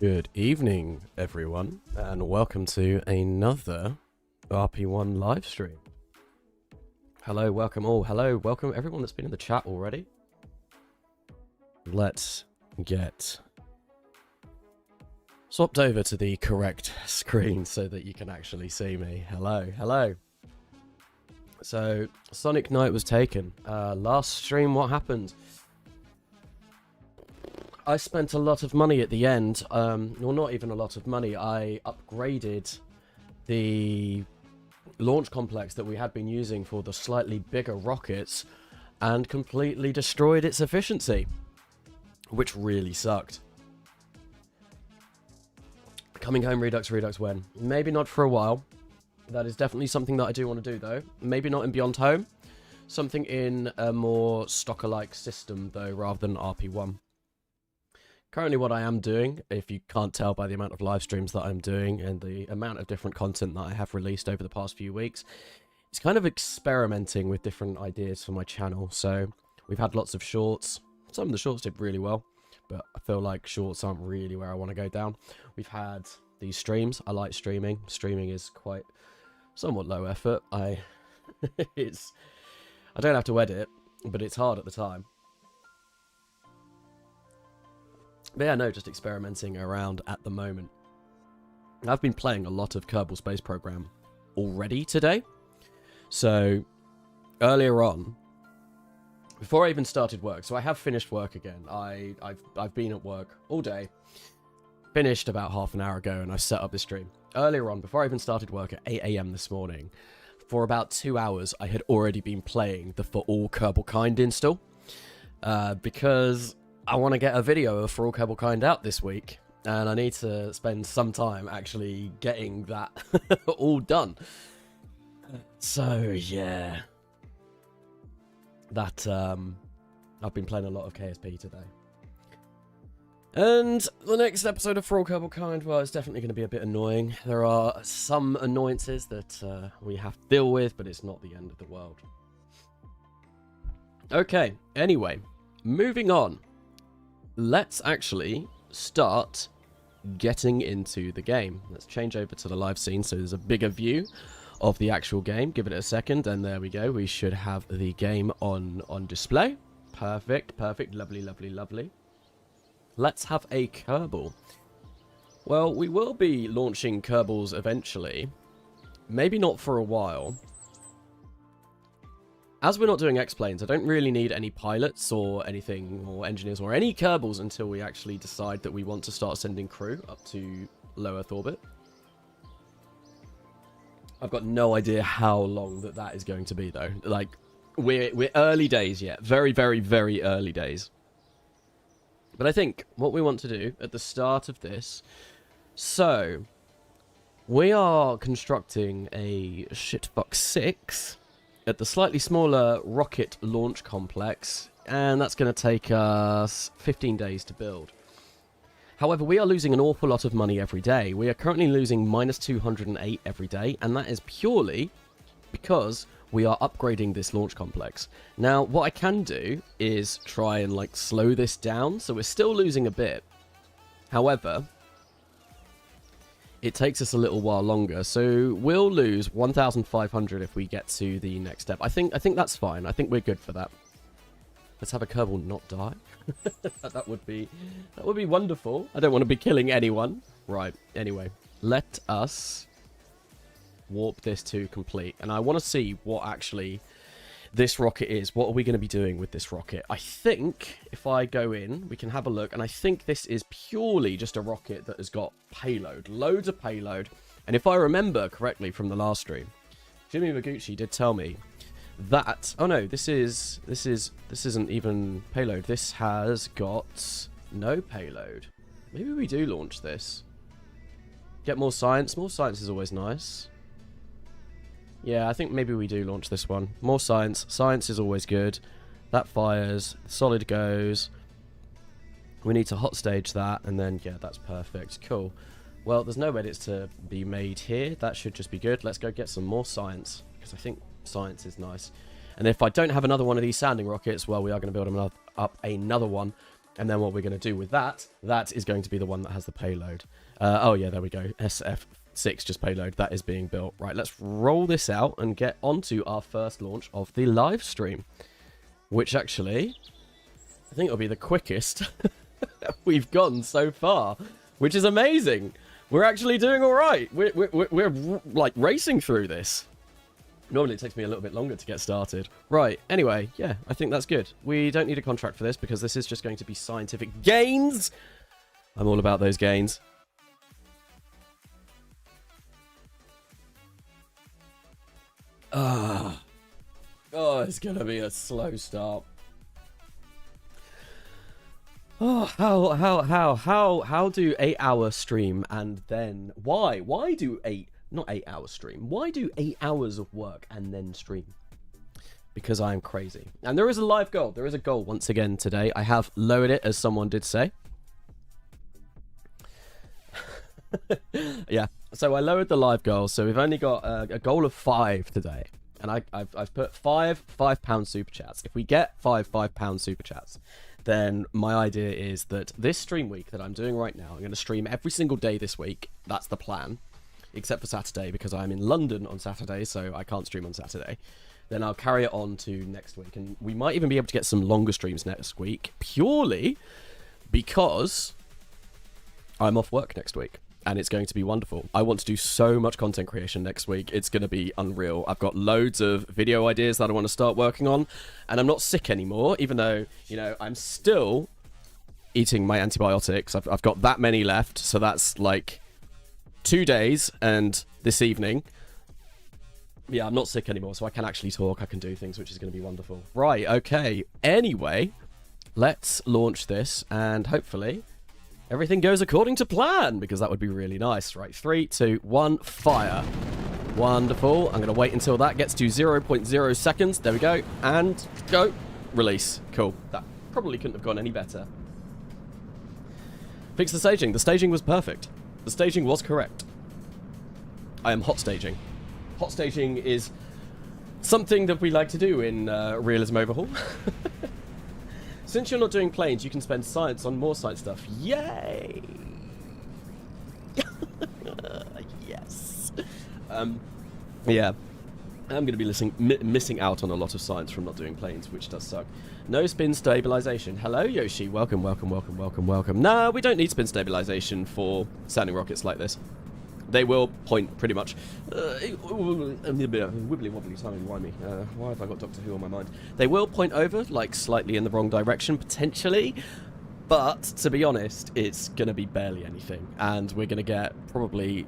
Good evening, everyone, and welcome to another RP-1 live stream. Hello, welcome all. Hello, welcome everyone that's been in the chat already. Let's get swapped over to the correct screen so that you can actually see me. Hello, hello. So, Sonic Night was taken. Last stream, what happened? I spent a lot of money at the end. Well, not even a lot of money. I upgraded the launch complex that we had been using for the slightly bigger rockets and completely destroyed its efficiency, which really sucked. Coming home, Redux when? Maybe not for a while. That is definitely something that I do want to do, though. Maybe not in Beyond Home. Something in a more Stalker-like system, though, rather than RP-1. Currently what I am doing, if you can't tell by the amount of live streams that I'm doing and the amount of different content that I have released over the past few weeks, is kind of experimenting with different ideas for my channel. So we've had lots of shorts. Some of the shorts did really well, but I feel like shorts aren't really where I want to go down. We've had these streams. I like streaming. Streaming is quite somewhat low effort. I don't have to edit, but it's hard at the time. But yeah, no, just experimenting around at the moment. I've been playing a lot of Kerbal Space Program already today. So, earlier on, before I even started work, so I have finished work again. I've been at work all day, finished about half an hour ago, and I set up this stream. Earlier on, before I even started work at 8 AM this morning, for about 2 hours, I had already been playing the For All Kerbalkind install. Because I want to get a video of For All Kerbalkind out this week, and I need to spend some time actually getting that all done. So yeah, that I've been playing a lot of KSP today. And the next episode of For All Kerbalkind, well, it's definitely going to be a bit annoying. There are some annoyances that we have to deal with, but it's not the end of the world. Okay, anyway, moving on. Let's actually start getting into the game. Let's change over to the live scene so there's a bigger view of the actual game. Give it a second, and there we go. We should have the game on display. Perfect, perfect, lovely, lovely, lovely. Let's have a Kerbal. Well, we will be launching Kerbals eventually. Maybe not for a while. As we're not doing X-Planes, I don't really need any pilots or anything, or engineers, or any Kerbals until we actually decide that we want to start sending crew up to low Earth orbit. I've got no idea how long that is going to be, though. Like, we're early days yet. Very, very, very early days. But I think what we want to do at the start of this... So, we are constructing a Shitfuck 6... at the slightly smaller rocket launch complex, and that's going to take us 15 days to build. However, we are losing an awful lot of money every day. We are currently losing minus 208 every day, and that is purely because we are upgrading this launch complex. Now, what I can do is try and like slow this down, so we're still losing a bit. However, it takes us a little while longer, so we'll lose 1,500 if we get to the next step. I think that's fine. I think we're good for that. Let's have a Kerbal not die. that would be wonderful. I don't want to be killing anyone. Right. Anyway, let us warp this to complete, and I want to see what actually this rocket is. What are we going to be doing with this rocket? I think if I go in, we can have a look, and I think this is purely just a rocket that has got payload, loads of payload. And if I remember correctly from the last stream, Jimmy Maguchi did tell me that, oh no, this isn't even payload. This has got no payload. Maybe we do launch this. Get more science. More science is always nice. Yeah, I think maybe we do launch this one. More science. Science is always good. That fires. Solid goes. We need to hot stage that, and then, yeah, that's perfect. Cool. Well, there's no edits to be made here. That should just be good. Let's go get some more science, because I think science is nice. And if I don't have another one of these sounding rockets, well, we are going to build up another one And then what we're going to do with that is going to be the one that has the payload. Oh yeah, there we go. SF6 just payload. That is being built. Right, let's roll this out and get onto our first launch of the live stream. Which actually, I think will be the quickest we've gone so far. Which is amazing. We're actually doing all right. We're like racing through this. Normally it takes me a little bit longer to get started. Right, anyway, yeah, I think that's good. We don't need a contract for this because this is just going to be scientific gains. I'm all about those gains. Oh, it's going to be a slow start. Oh, how do 8 hour stream and then why do not 8 hour stream? Why do 8 hours of work and then stream? Because I am crazy. And there is a live goal. There is a goal once again today. I have lowered it, as someone did say. Yeah. So I lowered the live goal. So we've only got a goal of 5 today. And I've put 5 £5 super chats. If we get 5 £5 super chats, then my idea is that this stream week that I'm doing right now, I'm going to stream every single day this week. That's the plan. Except for Saturday, because I'm in London on Saturday, so I can't stream on Saturday. Then I'll carry it on to next week, and we might even be able to get some longer streams next week, purely because I'm off work next week, and it's going to be wonderful. I want to do so much content creation next week. It's going to be unreal. I've got loads of video ideas that I want to start working on, and I'm not sick anymore, even though, you know, I'm still eating my antibiotics. I've got that many left, so that's like 2 days and this evening. Yeah, I'm not sick anymore, so I can actually talk. I can do things, which is going to be wonderful. Right, okay. Anyway, let's launch this, and hopefully everything goes according to plan, because that would be really nice. Right, 3, 2, 1, fire. Wonderful. I'm going to wait until that gets to 0.0 seconds. There we go. And go. Release. Cool. That probably couldn't have gone any better. Fix the staging. The staging was perfect. The staging was correct. I am hot staging. Hot staging is something that we like to do in Realism Overhaul. Since you're not doing planes, you can spend science on more science stuff. Yay! Yes. Yeah. I'm going to be missing out on a lot of science from not doing planes, which does suck. No spin stabilization. Hello, Yoshi. Welcome, welcome, welcome, welcome, welcome. No, we don't need spin stabilization for sounding rockets like this. They will point pretty much. Wibbly wobbly, timey wimey. Why have I got Doctor Who on my mind? They will point over, like slightly in the wrong direction, potentially. But to be honest, it's going to be barely anything. And we're going to get probably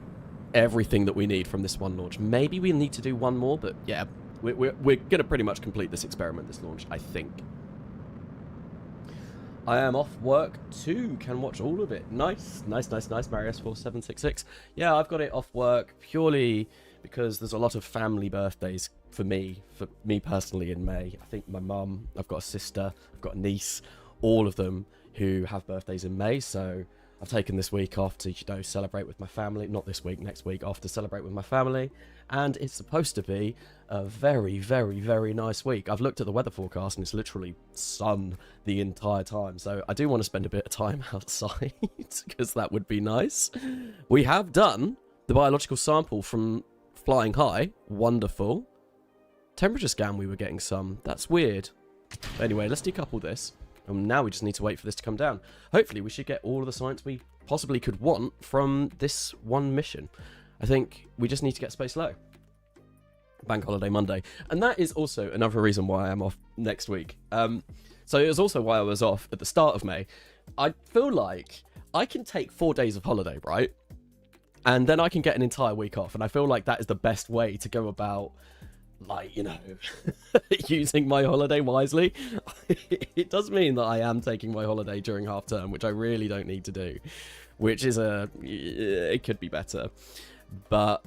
everything that we need from this one launch. Maybe we need to do one more, but yeah, we're going to pretty much complete this experiment, this launch, I think. I am off work too. Can watch all of it. Nice, nice, nice, nice. Marius4766. Yeah, I've got it off work purely because there's a lot of family birthdays for me personally in May. I think my mum, I've got a sister, I've got a niece, all of them who have birthdays in May. So I've taken this week off to, you know, celebrate with my family. Not this week, next week off to celebrate with my family. And it's supposed to be a very, very, very nice week. I've looked at the weather forecast and it's literally sun the entire time. So I do want to spend a bit of time outside because that would be nice. We have done the biological sample from flying high. Wonderful. Temperature scan, we were getting some. That's weird. Anyway, let's decouple this. And now we just need to wait for this to come down. Hopefully we should get all of the science we possibly could want from this one mission. I think we just need to get space low. Bank holiday Monday. And that is also another reason why I'm off next week. So it was also why I was off at the start of May. I feel like I can take 4 days of holiday, right? And then I can get an entire week off. And I feel like that is the best way to go about, like, you know, using my holiday wisely. It does mean that I am taking my holiday during half term, which I really don't need to do, which is it could be better, but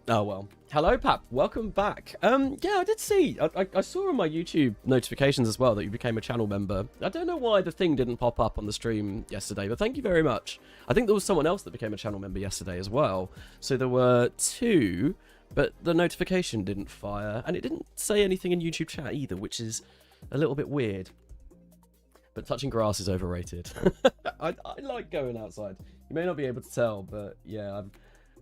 oh well. Hello, Pap. Welcome back. Yeah, I did see. I saw on my YouTube notifications as well that you became a channel member. I don't know why the thing didn't pop up on the stream yesterday, but thank you very much. I think there was someone else that became a channel member yesterday as well. So there were 2, but the notification didn't fire, and it didn't say anything in YouTube chat either, which is a little bit weird. but touching grass is overrated. I like going outside. You may not be able to tell, but yeah,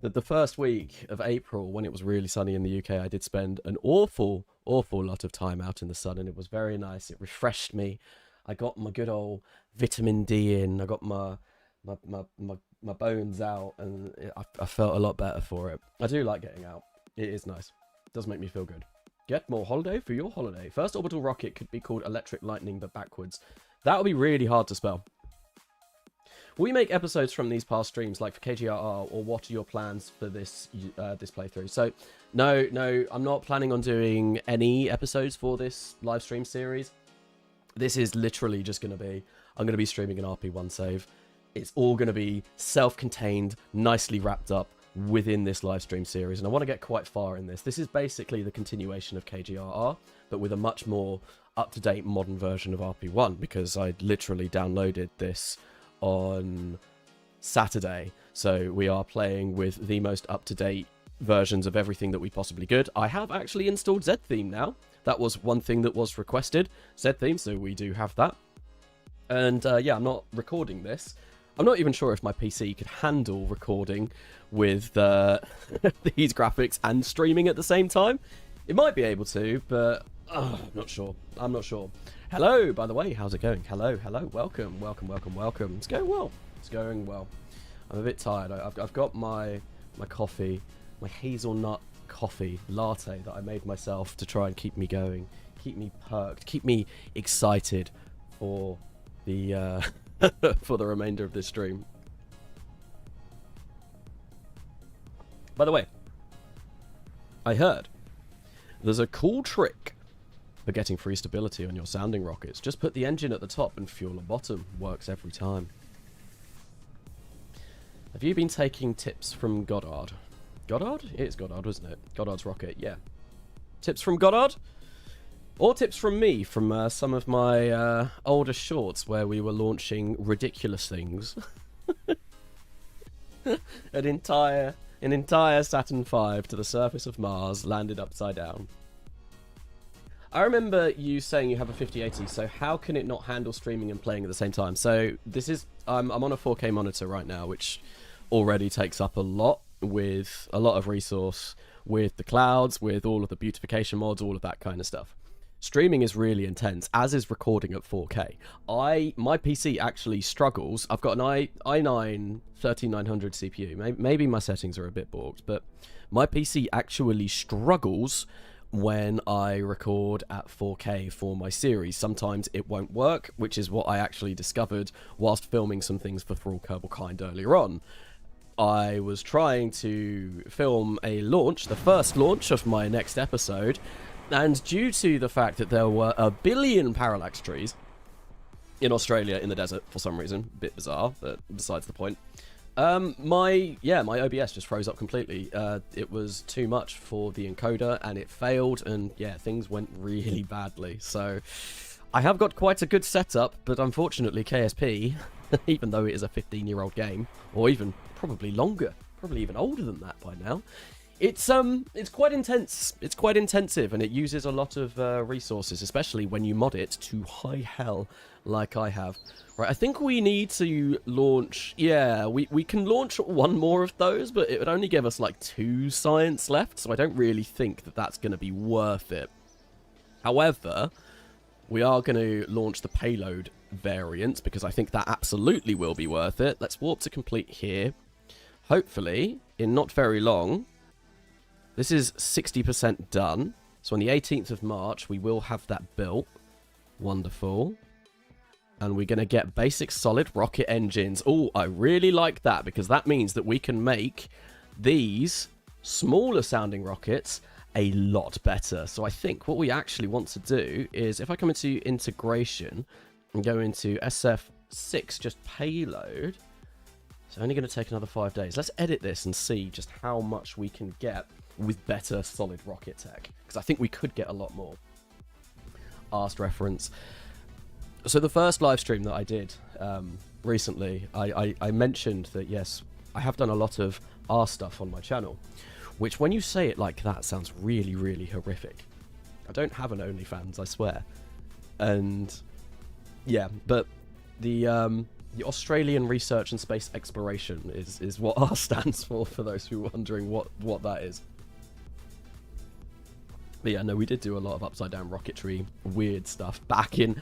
the first week of April, when it was really sunny in the UK, I did spend an awful lot of time out in the sun, and it was very nice. It refreshed me. I got my good old vitamin D in. I got my bones out, and I felt a lot better for it. I do like getting out. It is nice. It does make me feel good. Get more holiday for your holiday. First orbital rocket could be called Electric Lightning, but backwards. That would be really hard to spell. Will we make episodes from these past streams, like for KGRR, or what are your plans for this this playthrough? So, no, I'm not planning on doing any episodes for this live stream series. This is literally just going to be, I'm going to be streaming an RP-1 save. It's all going to be self-contained, nicely wrapped up within this live stream series, and I want to get quite far in this. This is basically the continuation of KGRR, but with a much more up-to-date modern version of RP-1, because I literally downloaded this on Saturday, so we are playing with the most up-to-date versions of everything that we possibly could. I have actually installed Z-Theme now. That was one thing that was requested, Z-Theme, so we do have that. And yeah, I'm not recording this. I'm not even sure if my PC could handle recording with these graphics and streaming at the same time. It might be able to, but I'm not sure. I'm not sure. Hello, by the way, how's it going? Hello, welcome. It's going well. It's going well. I'm a bit tired. I've got my coffee, my hazelnut coffee latte that I made myself to try and keep me going, keep me perked, keep me excited for the for the remainder of this stream. By the way, I heard there's a cool trick for getting free stability on your sounding rockets. Just put the engine at the top and fuel at bottom. Works every time. Have you been taking tips from Goddard? Goddard? It is Goddard, wasn't it? Goddard's rocket, yeah. Tips from Goddard? Or tips from me, from some of my older shorts where we were launching ridiculous things. An entire Saturn V to the surface of Mars landed upside down. I remember you saying you have a 5080, so how can it not handle streaming and playing at the same time? So this is, I'm on a 4K monitor right now, which already takes up a lot, with a lot of resource, with the clouds, with all of the beautification mods, all of that kind of stuff. Streaming is really intense, as is recording at 4K. My PC actually struggles. I've got an i9 13900 CPU. Maybe my settings are a bit borked, but my PC actually struggles when I record at 4K for my series. Sometimes it won't work, which is what I actually discovered whilst filming some things for Thrall Kerbal earlier on. I was trying to film a launch, the first launch of my next episode, and due to the fact that there were 1 billion parallax trees in Australia in the desert for some reason, a bit bizarre, but besides the point, my OBS just froze up completely. It was too much for the encoder, and it failed, and yeah, things went really badly. So I have got quite a good setup, but unfortunately KSP, even though it is a 15-year-old game, or even probably longer, probably even older than that by now, it's quite intense. It's quite intensive, and it uses a lot of resources, especially when you mod it to high hell like I have. Right, I think we need to launch, yeah, we can launch one more of those, but it would only give us like 2 science left, so I don't really think that that's going to be worth it. However, we are going to launch the payload variant, because I think that absolutely will be worth it. Let's warp to complete here. Hopefully, in not very long, this is 60% done. So on the 18th of March, we will have that built. Wonderful. And we're going to get basic solid rocket engines. Oh, I really like that, because that means that we can make these smaller sounding rockets a lot better. So I think what we actually want to do is, if I come into integration and go into SF6, just payload, it's only going to take another 5 days. Let's edit this and see just how much we can get with better solid rocket tech, because I think we could get a lot more. Asked reference. So the first live stream that I did recently, I mentioned that yes, I have done a lot of R stuff on my channel, which when you say it like that sounds really, really horrific. I don't have an OnlyFans, I swear. And yeah, but the Australian Research and Space Exploration is what R stands for those who are wondering what that is. But yeah, no, we did do a lot of upside down rocketry, weird stuff back in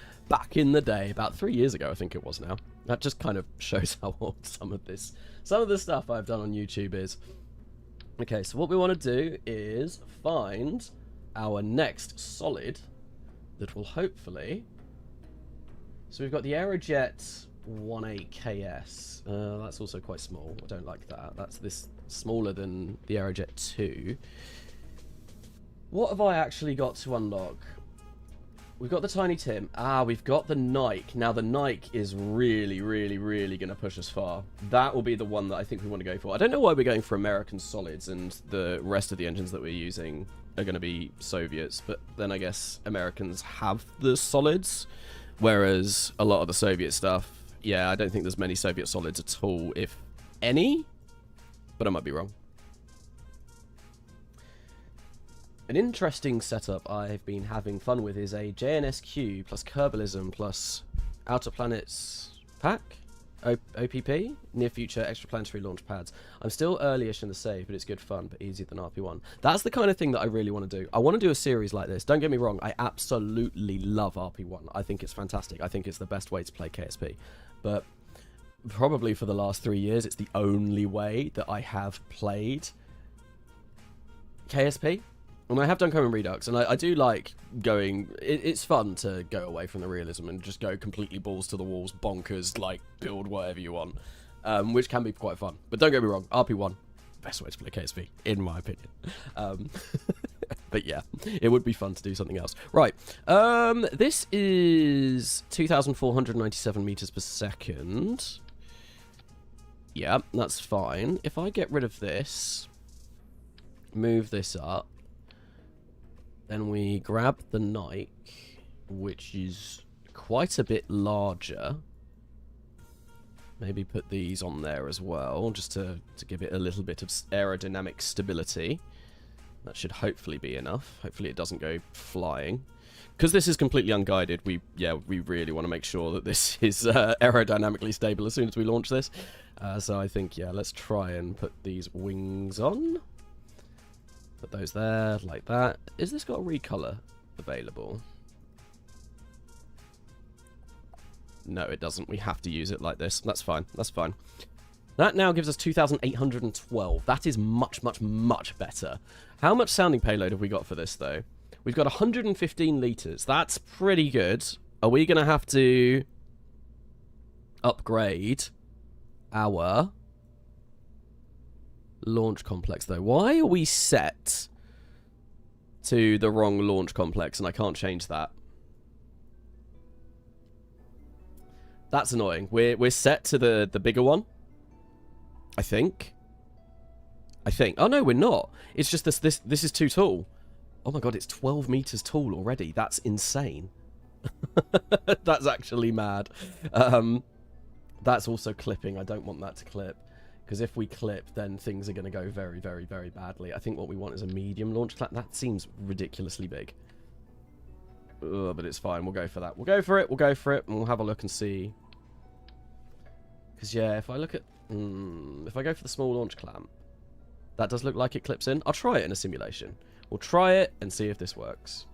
the day, about 3 years ago, I think it was now. That just kind of shows how old some of the stuff I've done on YouTube is. Okay, so what we want to do is find our next solid that will hopefully... So we've got the Aerojet 18KS. That's also quite small. I don't like that. That's this smaller than the Aerojet 2. What have I actually got to unlock? We've got the Tiny Tim. We've got the Nike. Now, the Nike is really, really, really going to push us far. That will be the one that I think we want to go for. I don't know why we're going for American solids and the rest of the engines that we're using are going to be Soviets, but then I guess Americans have the solids, whereas a lot of the Soviet stuff, yeah, I don't think there's many Soviet solids at all, if any, but I might be wrong. An interesting setup I've been having fun with is a JNSQ plus Kerbalism plus Outer Planets pack, OPP, Near Future Extraplanetary Launch Pads. I'm still early-ish in the save, but it's good fun, but easier than RP-1. That's the kind of thing that I really want to do. I want to do a series like this. Don't get me wrong, I absolutely love RP-1. I think it's fantastic. I think it's the best way to play KSP. But probably for the last 3 years, it's the only way that I have played KSP. And I have done Common Redux, and I do like going... It's fun to go away from the realism and just go completely balls to the walls, bonkers, like, build whatever you want, which can be quite fun. But don't get me wrong, RP-1, best way to play KSP, in my opinion. But yeah, it would be fun to do something else. Right, this is 2,497 meters per second. Yeah, that's fine. If I get rid of this, move this up, then we grab the Nike, which is quite a bit larger. Maybe put these on there as well, just to give it a little bit of aerodynamic stability. That should hopefully be enough. Hopefully it doesn't go flying. Because this is completely unguided, we really want to make sure that this is aerodynamically stable as soon as we launch this. So I think, yeah, let's try and put these wings on. Put those there, like that. Is this got a recolor available? No, it doesn't. We have to use it like this. That's fine. That's fine. That now gives us 2,812. That is much, much, much better. How much sounding payload have we got for this, though? We've got 115 litres. That's pretty good. Are we going to have to upgrade our launch complex, though? Why are we set to the wrong launch complex and I can't change that? That's annoying. We're set to the bigger one, I think. Oh no, we're not. It's just this is too tall. Oh my god, it's 12 meters tall already. That's insane. That's actually mad. That's also clipping. I don't want that to clip. Because if we clip, then things are going to go very, very, very badly. I think what we want is a medium launch clap. That seems ridiculously big. Ugh, but it's fine. We'll go for that. We'll go for it. We'll go for it. And we'll have a look and see. Because, yeah, if I look at... if I go for the small launch clamp, that does look like it clips in. I'll try it in a simulation. We'll try it and see if this works.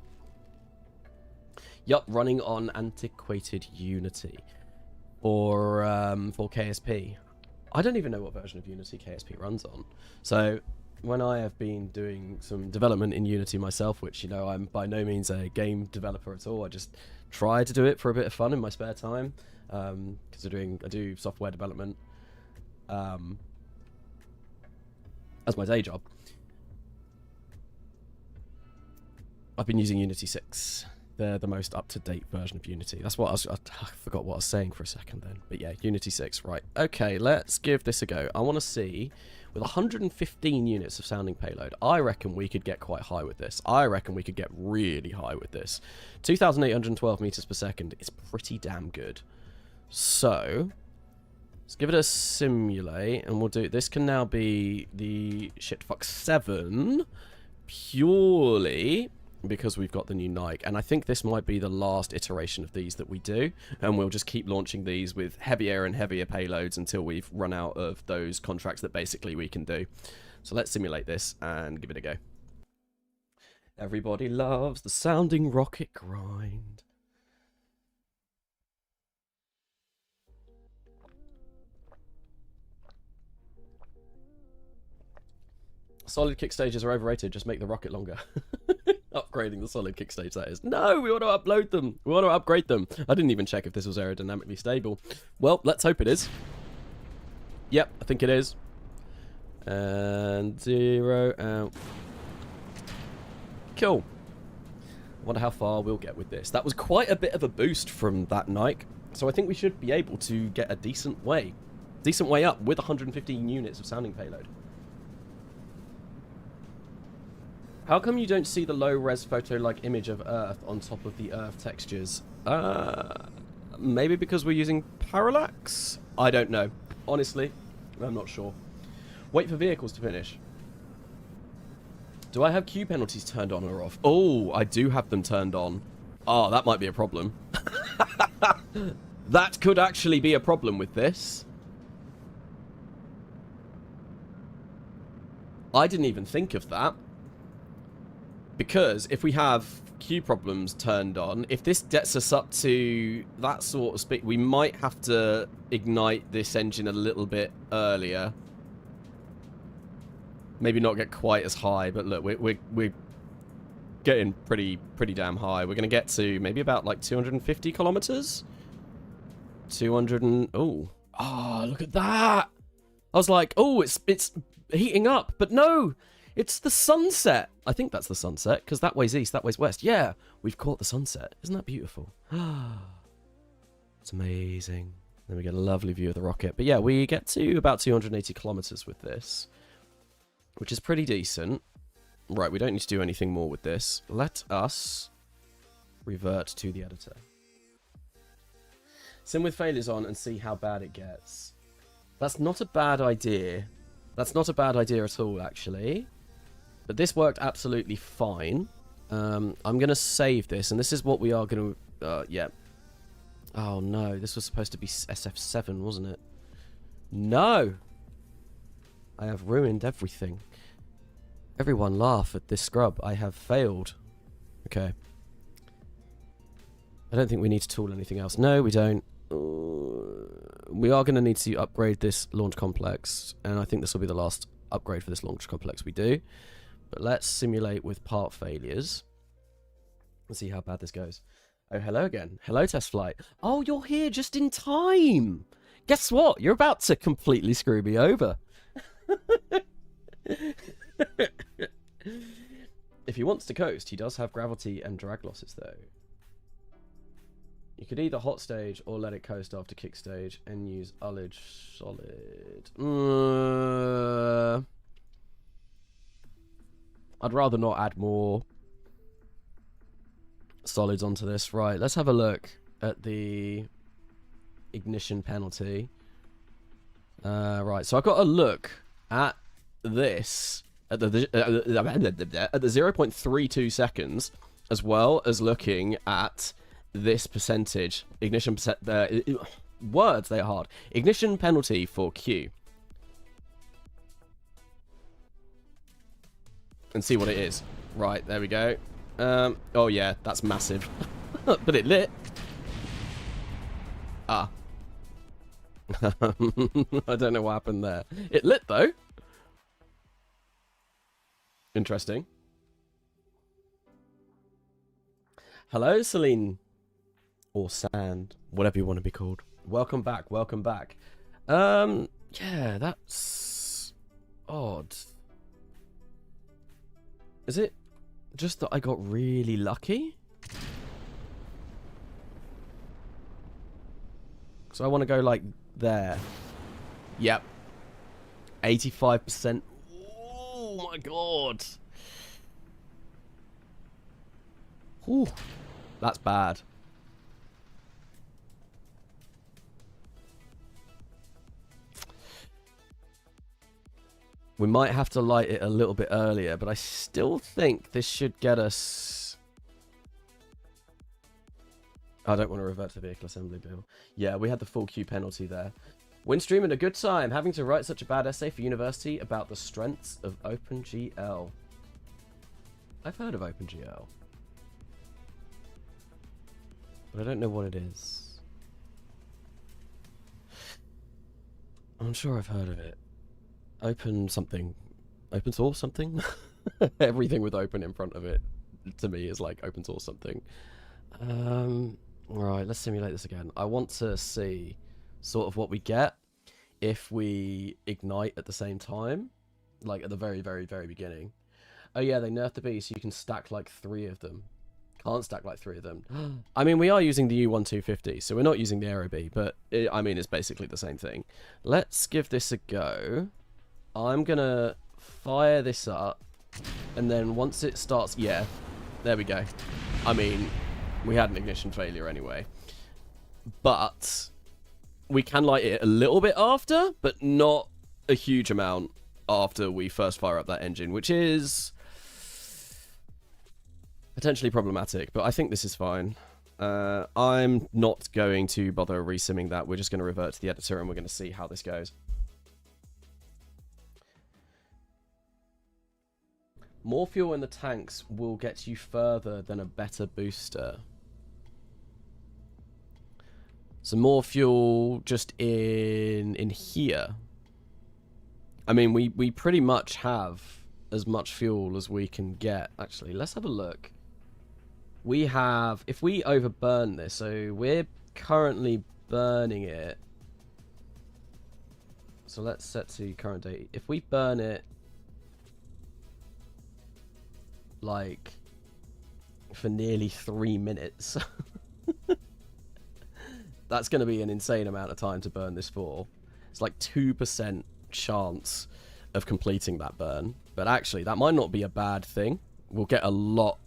Yup, running on antiquated Unity. For KSP. I don't even know what version of Unity KSP runs on. So when I have been doing some development in Unity myself, which, you know, I'm by no means a game developer at all. I just try to do it for a bit of fun in my spare time. Considering I do software development as my day job. I've been using Unity 6. They're the most up-to-date version of Unity. That's what I forgot what I was saying for a second then. But yeah, Unity 6, right. Okay, let's give this a go. I want to see, with 115 units of sounding payload, I reckon we could get quite high with this. I reckon we could get really high with this. 2,812 meters per second is pretty damn good. So, let's give it a simulate, and we'll do... This can now be the Shitfuck 7, purely... because we've got the new Nike, and I think this might be the last iteration of these that we do, and we'll just keep launching these with heavier and heavier payloads until we've run out of those contracts that basically we can do. So let's simulate this and give it a go. Everybody loves the sounding rocket grind. Solid kick stages are overrated, just make the rocket longer. Upgrading the solid kick stage, that is. No, we want to upload them. We want to upgrade them. I didn't even check if this was aerodynamically stable. Well, let's hope it is. Yep, I think it is. And 0 out. Cool. I wonder how far we'll get with this. That was quite a bit of a boost from that Nike. So I think we should be able to get a decent way up with 115 units of sounding payload. How come you don't see the low-res photo-like image of Earth on top of the Earth textures? Maybe because we're using parallax? I don't know. Honestly, I'm not sure. Wait for vehicles to finish. Do I have queue penalties turned on or off? Oh, I do have them turned on. Oh, that might be a problem. That could actually be a problem with this. I didn't even think of that. Because if we have queue problems turned on, if this gets us up to that sort of speed, we might have to ignite this engine a little bit earlier. Maybe not get quite as high, but look, we're getting pretty damn high. We're going to get to maybe about like 250 kilometers. 200 and... Oh, look at that. I was like, oh, it's heating up, but no. It's the sunset. I think that's the sunset, because that way's east, that way's west. Yeah, we've caught the sunset. Isn't that beautiful? It's amazing. Then we get a lovely view of the rocket. But yeah, we get to about 280 kilometers with this, which is pretty decent. Right, we don't need to do anything more with this. Let us revert to the editor. Sim with failures on and see how bad it gets. That's not a bad idea. That's not a bad idea at all, actually. But this worked absolutely fine. I'm going to save this, and this is what we are going to... yeah. Oh, no. This was supposed to be SF7, wasn't it? No! I have ruined everything. Everyone laugh at this scrub. I have failed. Okay. I don't think we need to tool anything else. No, we don't. We are going to need to upgrade this launch complex, and I think this will be the last upgrade for this launch complex we do. But let's simulate with part failures and see how bad this goes. Oh, hello again. Hello, test flight. Oh, you're here just in time. Guess what? You're about to completely screw me over. If he wants to coast, he does have gravity and drag losses, though. You could either hot stage or let it coast after kick stage and use ullage solid. I'd rather not add more solids onto this. Right, let's have a look at the ignition penalty. Right, so I've got a look at this at the 0.32 seconds, as well as looking at this percentage ignition words, they are hard. Ignition penalty for Q, and see what it is. Right, there we go. Oh yeah, that's massive. But it lit. I don't know what happened there. It lit though. Interesting. Hello, Celine. Or Sand. Whatever you want to be called. Welcome back, welcome back. Yeah, that's odd. Is it just that I got really lucky? So I want to go like there. Yep. 85%. Oh my god. Ooh, that's bad. We might have to light it a little bit earlier, but I still think this should get us I don't want to revert to vehicle assembly bill. Yeah, we had the full Q penalty there. Windstream had a good time having to write such a bad essay for university about the strengths of OpenGL. I've heard of OpenGL, but I don't know what it is. I'm sure I've heard of it. Open something. Open source something? Everything with open in front of it, to me, is like open source something. Alright, let's simulate this again. I want to see sort of what we get if we ignite at the same time, like at the very, very, very beginning. Oh yeah, they nerfed the B, so you can stack like 3 of them. Can't stack like 3 of them. I mean, we are using the U1250, so we're not using the Aero B, but I mean, it's basically the same thing. Let's give this a go. I'm gonna fire this up, and then once it starts, yeah, there we go. I mean, we had an ignition failure anyway, but we can light it a little bit after, but not a huge amount after we first fire up that engine, which is potentially problematic, but I think this is fine. I'm not going to bother resimming that. We're just going to revert to the editor and we're going to see how this goes. More fuel in the tanks will get you further than a better booster. So more fuel just in here. I mean, we pretty much have as much fuel as we can get. Actually, let's have a look. We have, if we overburn this, so we're currently burning it. So let's set to current date. If we burn it like for nearly 3 minutes, that's going to be an insane amount of time to burn this for. It's like 2% chance of completing that burn, but actually that might not be a bad thing. We'll get a lot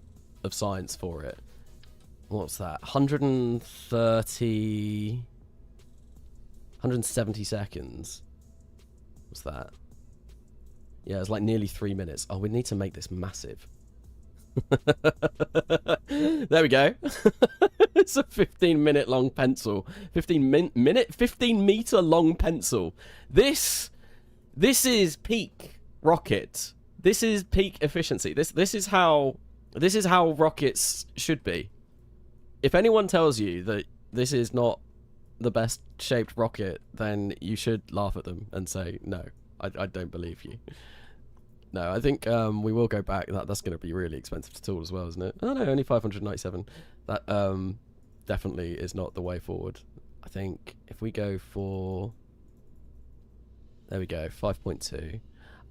of science for it. What's that? 170 seconds. What's that? Yeah, it's like nearly 3 minutes. Oh, we need to make this massive. There we go. It's a 15-minute long pencil. 15 meter long pencil. This is peak rocket. This is peak efficiency. This is how rockets should be. If anyone tells you that this is not the best shaped rocket, then you should laugh at them and say, no, I don't believe you. No, I think we will go back. That's going to be really expensive to tool as well, isn't it? Oh no, only 597. That definitely is not the way forward. I think if we go for... There we go, 5.2.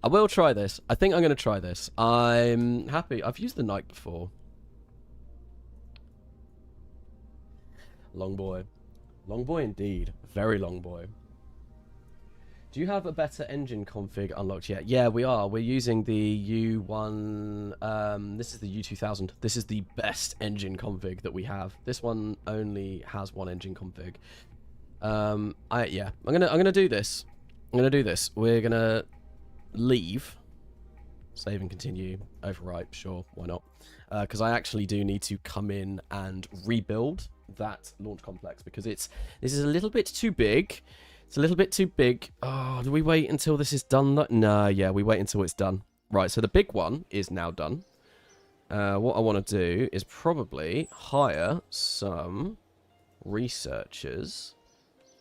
I will try this. I think I'm going to try this. I'm happy. I've used the Nike before. Long boy. Long boy indeed. Very long boy. Do you have a better engine config unlocked yet? Yeah, we are. We're using the U1. This is the U2000. This is the best engine config that we have. This one only has 1 engine config. Yeah, I'm gonna do this. We're gonna leave, save and continue, overwrite. Sure, why not? Because I actually do need to come in and rebuild that launch complex because this is a little bit too big. It's a little bit too big. Oh, do we wait until this is done? No, yeah, we wait until it's done. Right, so the big one is now done. What I want to do is probably hire some researchers.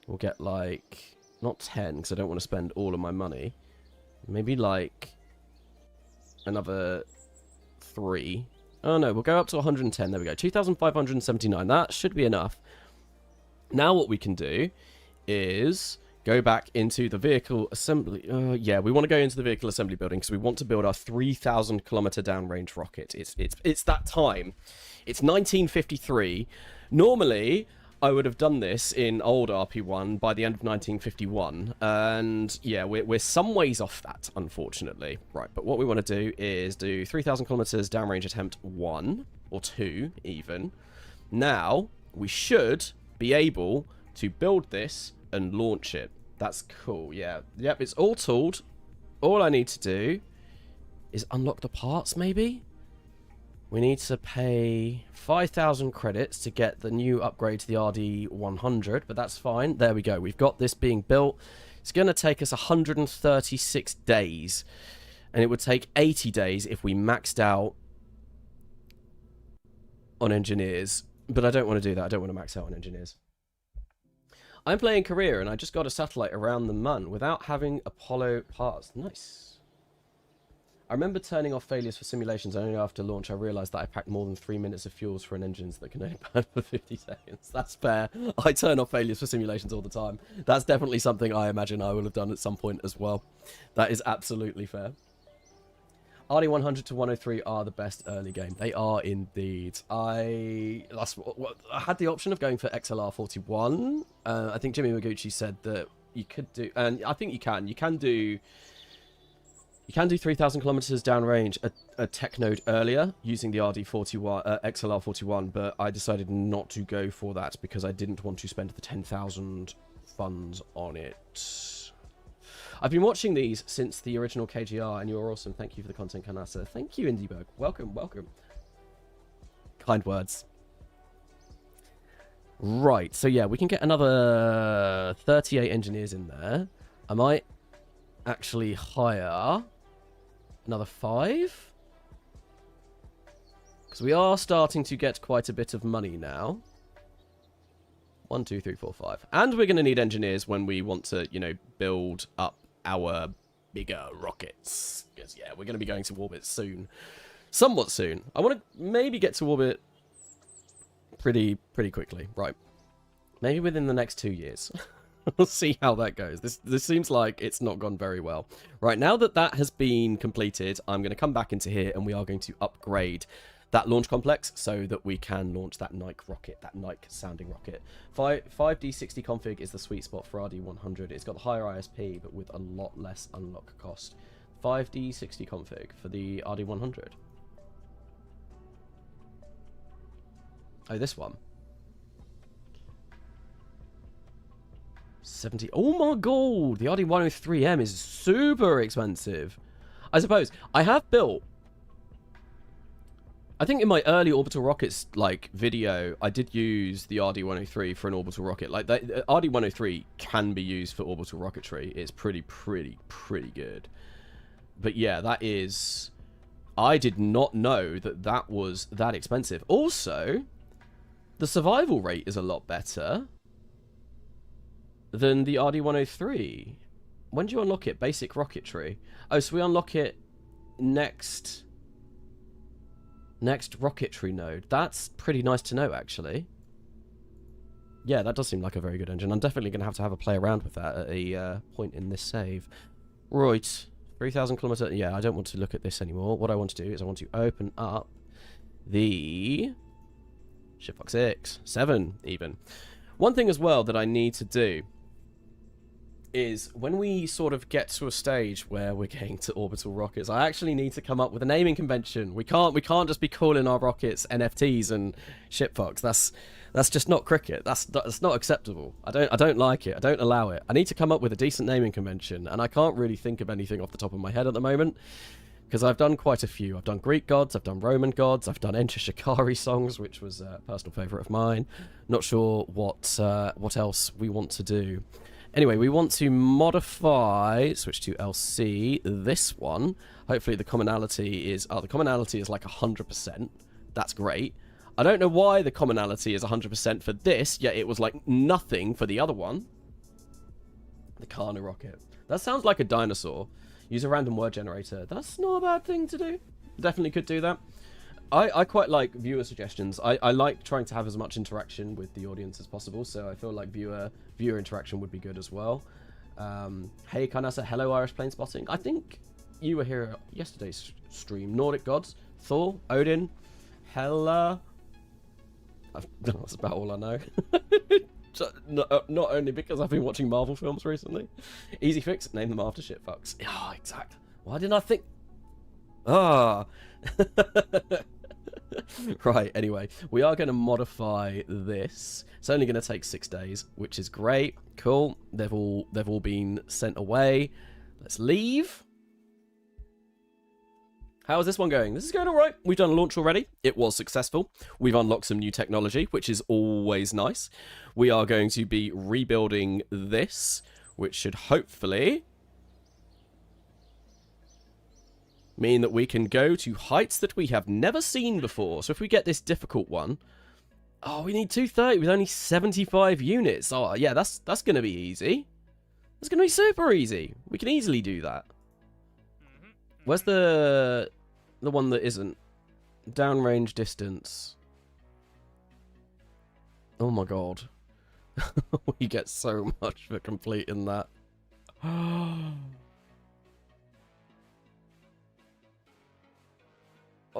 We'll get like, not 10, because I don't want to spend all of my money. Maybe like another 3. Oh no, we'll go up to 110. There we go. 2,579. That should be enough. Now what we can do is go back into the vehicle assembly. Yeah, we want to go into the vehicle assembly building because we want to build our 3,000 kilometer downrange rocket. It's that time. It's 1953. Normally, I would have done this in old RP-1 by the end of 1951, and yeah, we're some ways off that, unfortunately. Right, but what we want to do is do 3,000 kilometers downrange attempt 1, or 2, even. Now, we should be able to build this and launch it. That's cool, yeah. Yep, it's all tooled. All I need to do is unlock the parts, maybe? We need to pay 5,000 credits to get the new upgrade to the RD-100, but that's fine. There we go. We've got this being built. It's going to take us 136 days, and it would take 80 days if we maxed out on engineers, but I don't want to do that. I don't want to max out on engineers. I'm playing Korea, and I just got a satellite around the Mun without having Apollo parts. Nice. I remember turning off failures for simulations only after launch. I realised that I packed more than 3 minutes of fuels for an engine that can only burn for 50 seconds. That's fair. I turn off failures for simulations all the time. That's definitely something I imagine I will have done at some point as well. That is absolutely fair. RD100 to 103 are the best early game. They are indeed. I had the option of going for XLR41. I think Jimmy Maguchi said that you could do, and I think you can. You can do 3,000 kilometers downrange a tech node earlier using the RD41, XLR41, but I decided not to go for that because I didn't want to spend the 10,000 funds on it. I've been watching these since the original KGR, and you're awesome. Thank you for the content, Kanasa. Thank you, Indieberg. Welcome, welcome. Kind words. Right, so yeah, we can get another 38 engineers in there. I might actually hire another 5, because we are starting to get quite a bit of money now. 1, 2, 3, 4, 5, and we're going to need engineers when we want to, you know, build up our bigger rockets, because yeah, we're going to be going to orbit soon, somewhat soon. I want to maybe get to orbit pretty quickly, right? Maybe within the next 2 years. We'll see how that goes. This seems like it's not gone very well. Right, now that that has been completed, I'm going to come back into here and we are going to upgrade that launch complex so that we can launch that Nike rocket, that Nike sounding rocket. 5D60 config is the sweet spot for RD100. It's got the higher ISP, but with a lot less unlock cost. 5D60 config for the RD100. Oh, this one. 70. Oh my god, the RD103M is super expensive. I suppose I have built, I think in my early orbital rockets like video, I did use the RD103 for an orbital rocket. Like that, RD103 can be used for orbital rocketry. It's pretty good. But yeah, that is, I did not know that that was that expensive. Also, the survival rate is a lot better than the RD103. When do you unlock it? Basic rocketry. Oh, so we unlock it next rocketry node. That's pretty nice to know, actually. Yeah, that does seem like a very good engine. I'm definitely going to have a play around with that at a point in this save. Right, 3,000 kilometers. Yeah, I don't want to look at this anymore. What I want to do is I want to open up the Shipfox 6, 7 even. One thing as well that I need to do is when we sort of get to a stage where we're getting to orbital rockets, I actually need to come up with a naming convention. We can't just be calling our rockets NFTs and Shipfox. That's just not cricket. That's not acceptable. I don't like it. I don't allow it. I need to come up with a decent naming convention, and I can't really think of anything off the top of my head at the moment because I've done quite a few. I've done Greek gods, I've done Roman gods, I've done Enter Shikari songs, which was a personal favourite of mine. Not sure what else we want to do. Anyway, we want to modify, switch to LC, this one. Hopefully the commonality is, the commonality is like 100%. That's great. I don't know why the commonality is 100% for this, yet it was like nothing for the other one. The Kana rocket. That sounds like a dinosaur. Use a random word generator. That's not a bad thing to do. Definitely could do that. I quite like viewer suggestions. I like trying to have as much interaction with the audience as possible, so I feel like viewer interaction would be good as well. Hey Kanasa, hello Irish plane spotting. I think you were here yesterday's stream. Nordic gods, Thor, Odin, Hela. That's about all I know. Not only because I've been watching Marvel films recently. Easy fix, name them after Shipfox. Ah, exact. Why didn't I think? Ah. Right, anyway, we are going to modify this. It's only going to take 6 days, which is great. Cool. They've all been sent away. Let's leave. How's this one going? This is going all right. We've done a launch already. It was successful. We've unlocked some new technology, which is always nice. We are going to be rebuilding this, which should hopefully mean that we can go to heights that we have never seen before. So if we get this difficult one... Oh, we need 230 with only 75 units. Oh, yeah, that's going to be easy. That's going to be super easy. We can easily do that. Where's the one that isn't? Downrange distance. Oh my god. We get so much for completing that.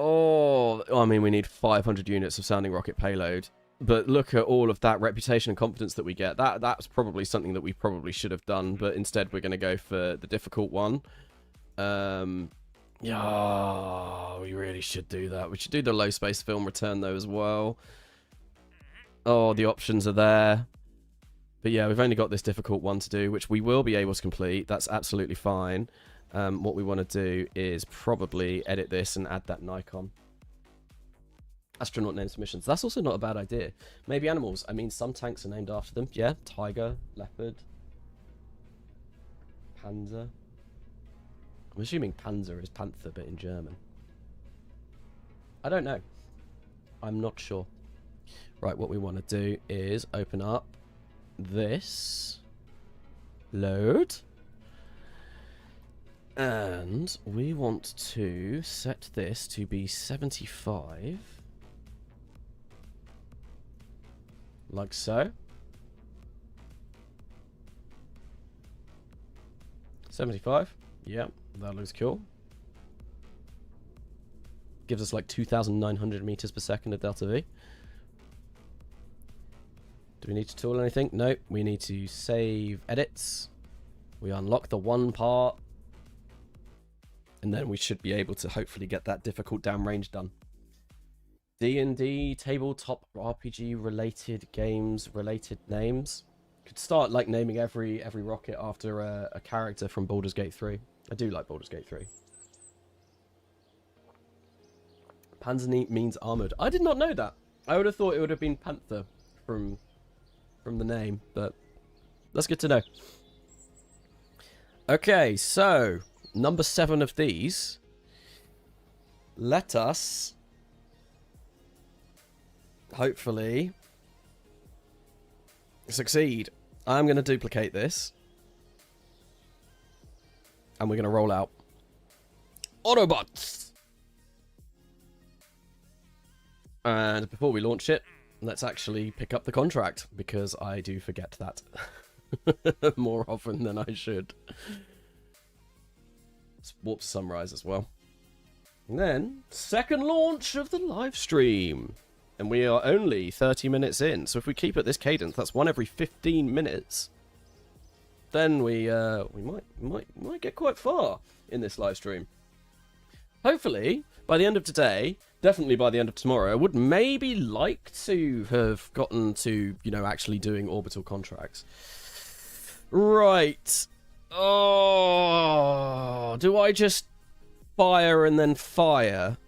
Oh, I mean, we need 500 units of sounding rocket payload. But look at all of that reputation and confidence that we get. That's probably something that we probably should have done, but instead we're going to go for the difficult one. Yeah, we really should do that. We should do the low space film return though as well. Oh, the options are there. But yeah, we've only got this difficult one to do, which we will be able to complete. That's absolutely fine. What we want to do is probably edit this and add that Nikon. Astronaut names for missions. That's also not a bad idea. Maybe animals. I mean, some tanks are named after them. Yeah, tiger, leopard, panzer. I'm assuming panzer is panther, but in German. I don't know. I'm not sure. Right, what we want to do is open up this. Load. And we want to set this to be 75. Like so. 75. Yep, that looks cool. Gives us like 2,900 meters per second of delta V. Do we need to tool anything? Nope. We need to save edits. We unlock the one part. And then we should be able to hopefully get that difficult downrange done. D&D, tabletop RPG related games, related names. Could start like naming every rocket after a character from Baldur's Gate 3. I do like Baldur's Gate 3. Panzer means armored. I did not know that. I would have thought it would have been Panther from the name, but that's good to know. Okay, so number 7 of these. Let us hopefully succeed. I'm going to duplicate this. And we're going to roll out Autobots. And before we launch it, let's actually pick up the contract, because I do forget that more often than I should. Let's warp to sunrise as well. And then, second launch of the live stream. And we are only 30 minutes in, so if we keep at this cadence, that's one every 15 minutes. Then we might get quite far in this live stream. Hopefully, by the end of today, definitely by the end of tomorrow, I would maybe like to have gotten to, you know, actually doing orbital contracts. Right. Oh, do I just fire and then fire?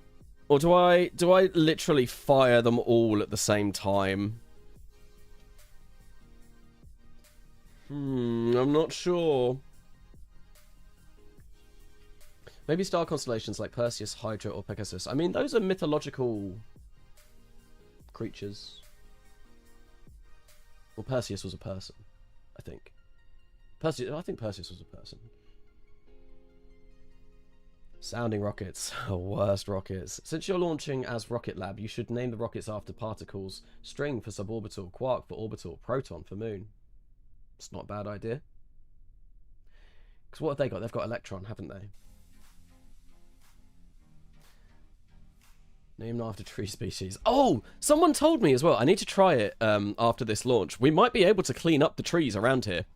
Or do I literally fire them all at the same time? I'm not sure. Maybe star constellations like Perseus, Hydra, or Pegasus. I mean, those are mythological creatures. Well, Perseus was a person, I think. I think Perseus was a person. Sounding rockets. Worst rockets. Since you're launching as Rocket Lab, you should name the rockets after particles. String for suborbital, quark for orbital, proton for moon. It's not a bad idea. Because what have they got? They've got electron, haven't they? Named after tree species. Oh! Someone told me as well. I need to try it after this launch. We might be able to clean up the trees around here.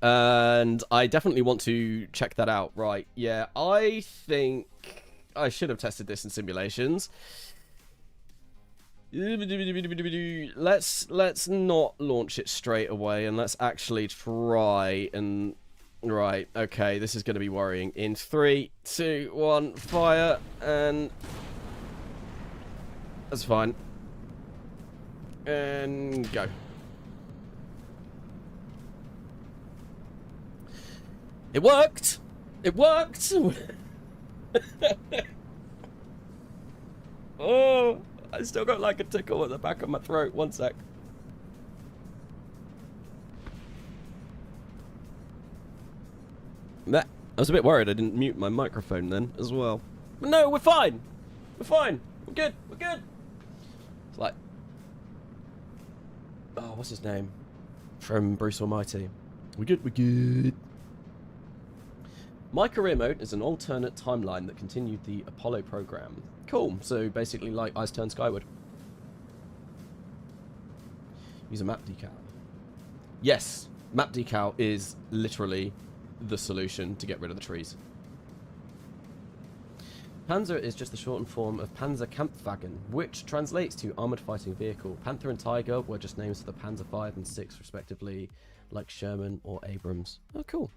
And I definitely want to check that out. Right, yeah. I think I should have tested this in simulations. Let's not launch it straight away, and let's actually try and Right, okay, this is going to be worrying. In 3, 2, 1, fire, and... That's fine. And go. It worked! It worked! Oh, I still got like a tickle at the back of my throat. One sec. I was a bit worried I didn't mute my microphone then as well. But no, we're fine. We're fine. We're good. We're good. It's like... Oh, what's his name? From Bruce Almighty. We're good. We're good. My career mode is an alternate timeline that continued the Apollo program. Cool. So basically like Eyes Turn Skyward. Use a map decal. Yes, map decal is literally the solution to get rid of the trees. Panzer is just the shortened form of Panzerkampfwagen, which translates to armoured fighting vehicle. Panther and Tiger were just names for the Panzer 5 and 6 respectively, like Sherman or Abrams. Oh, cool.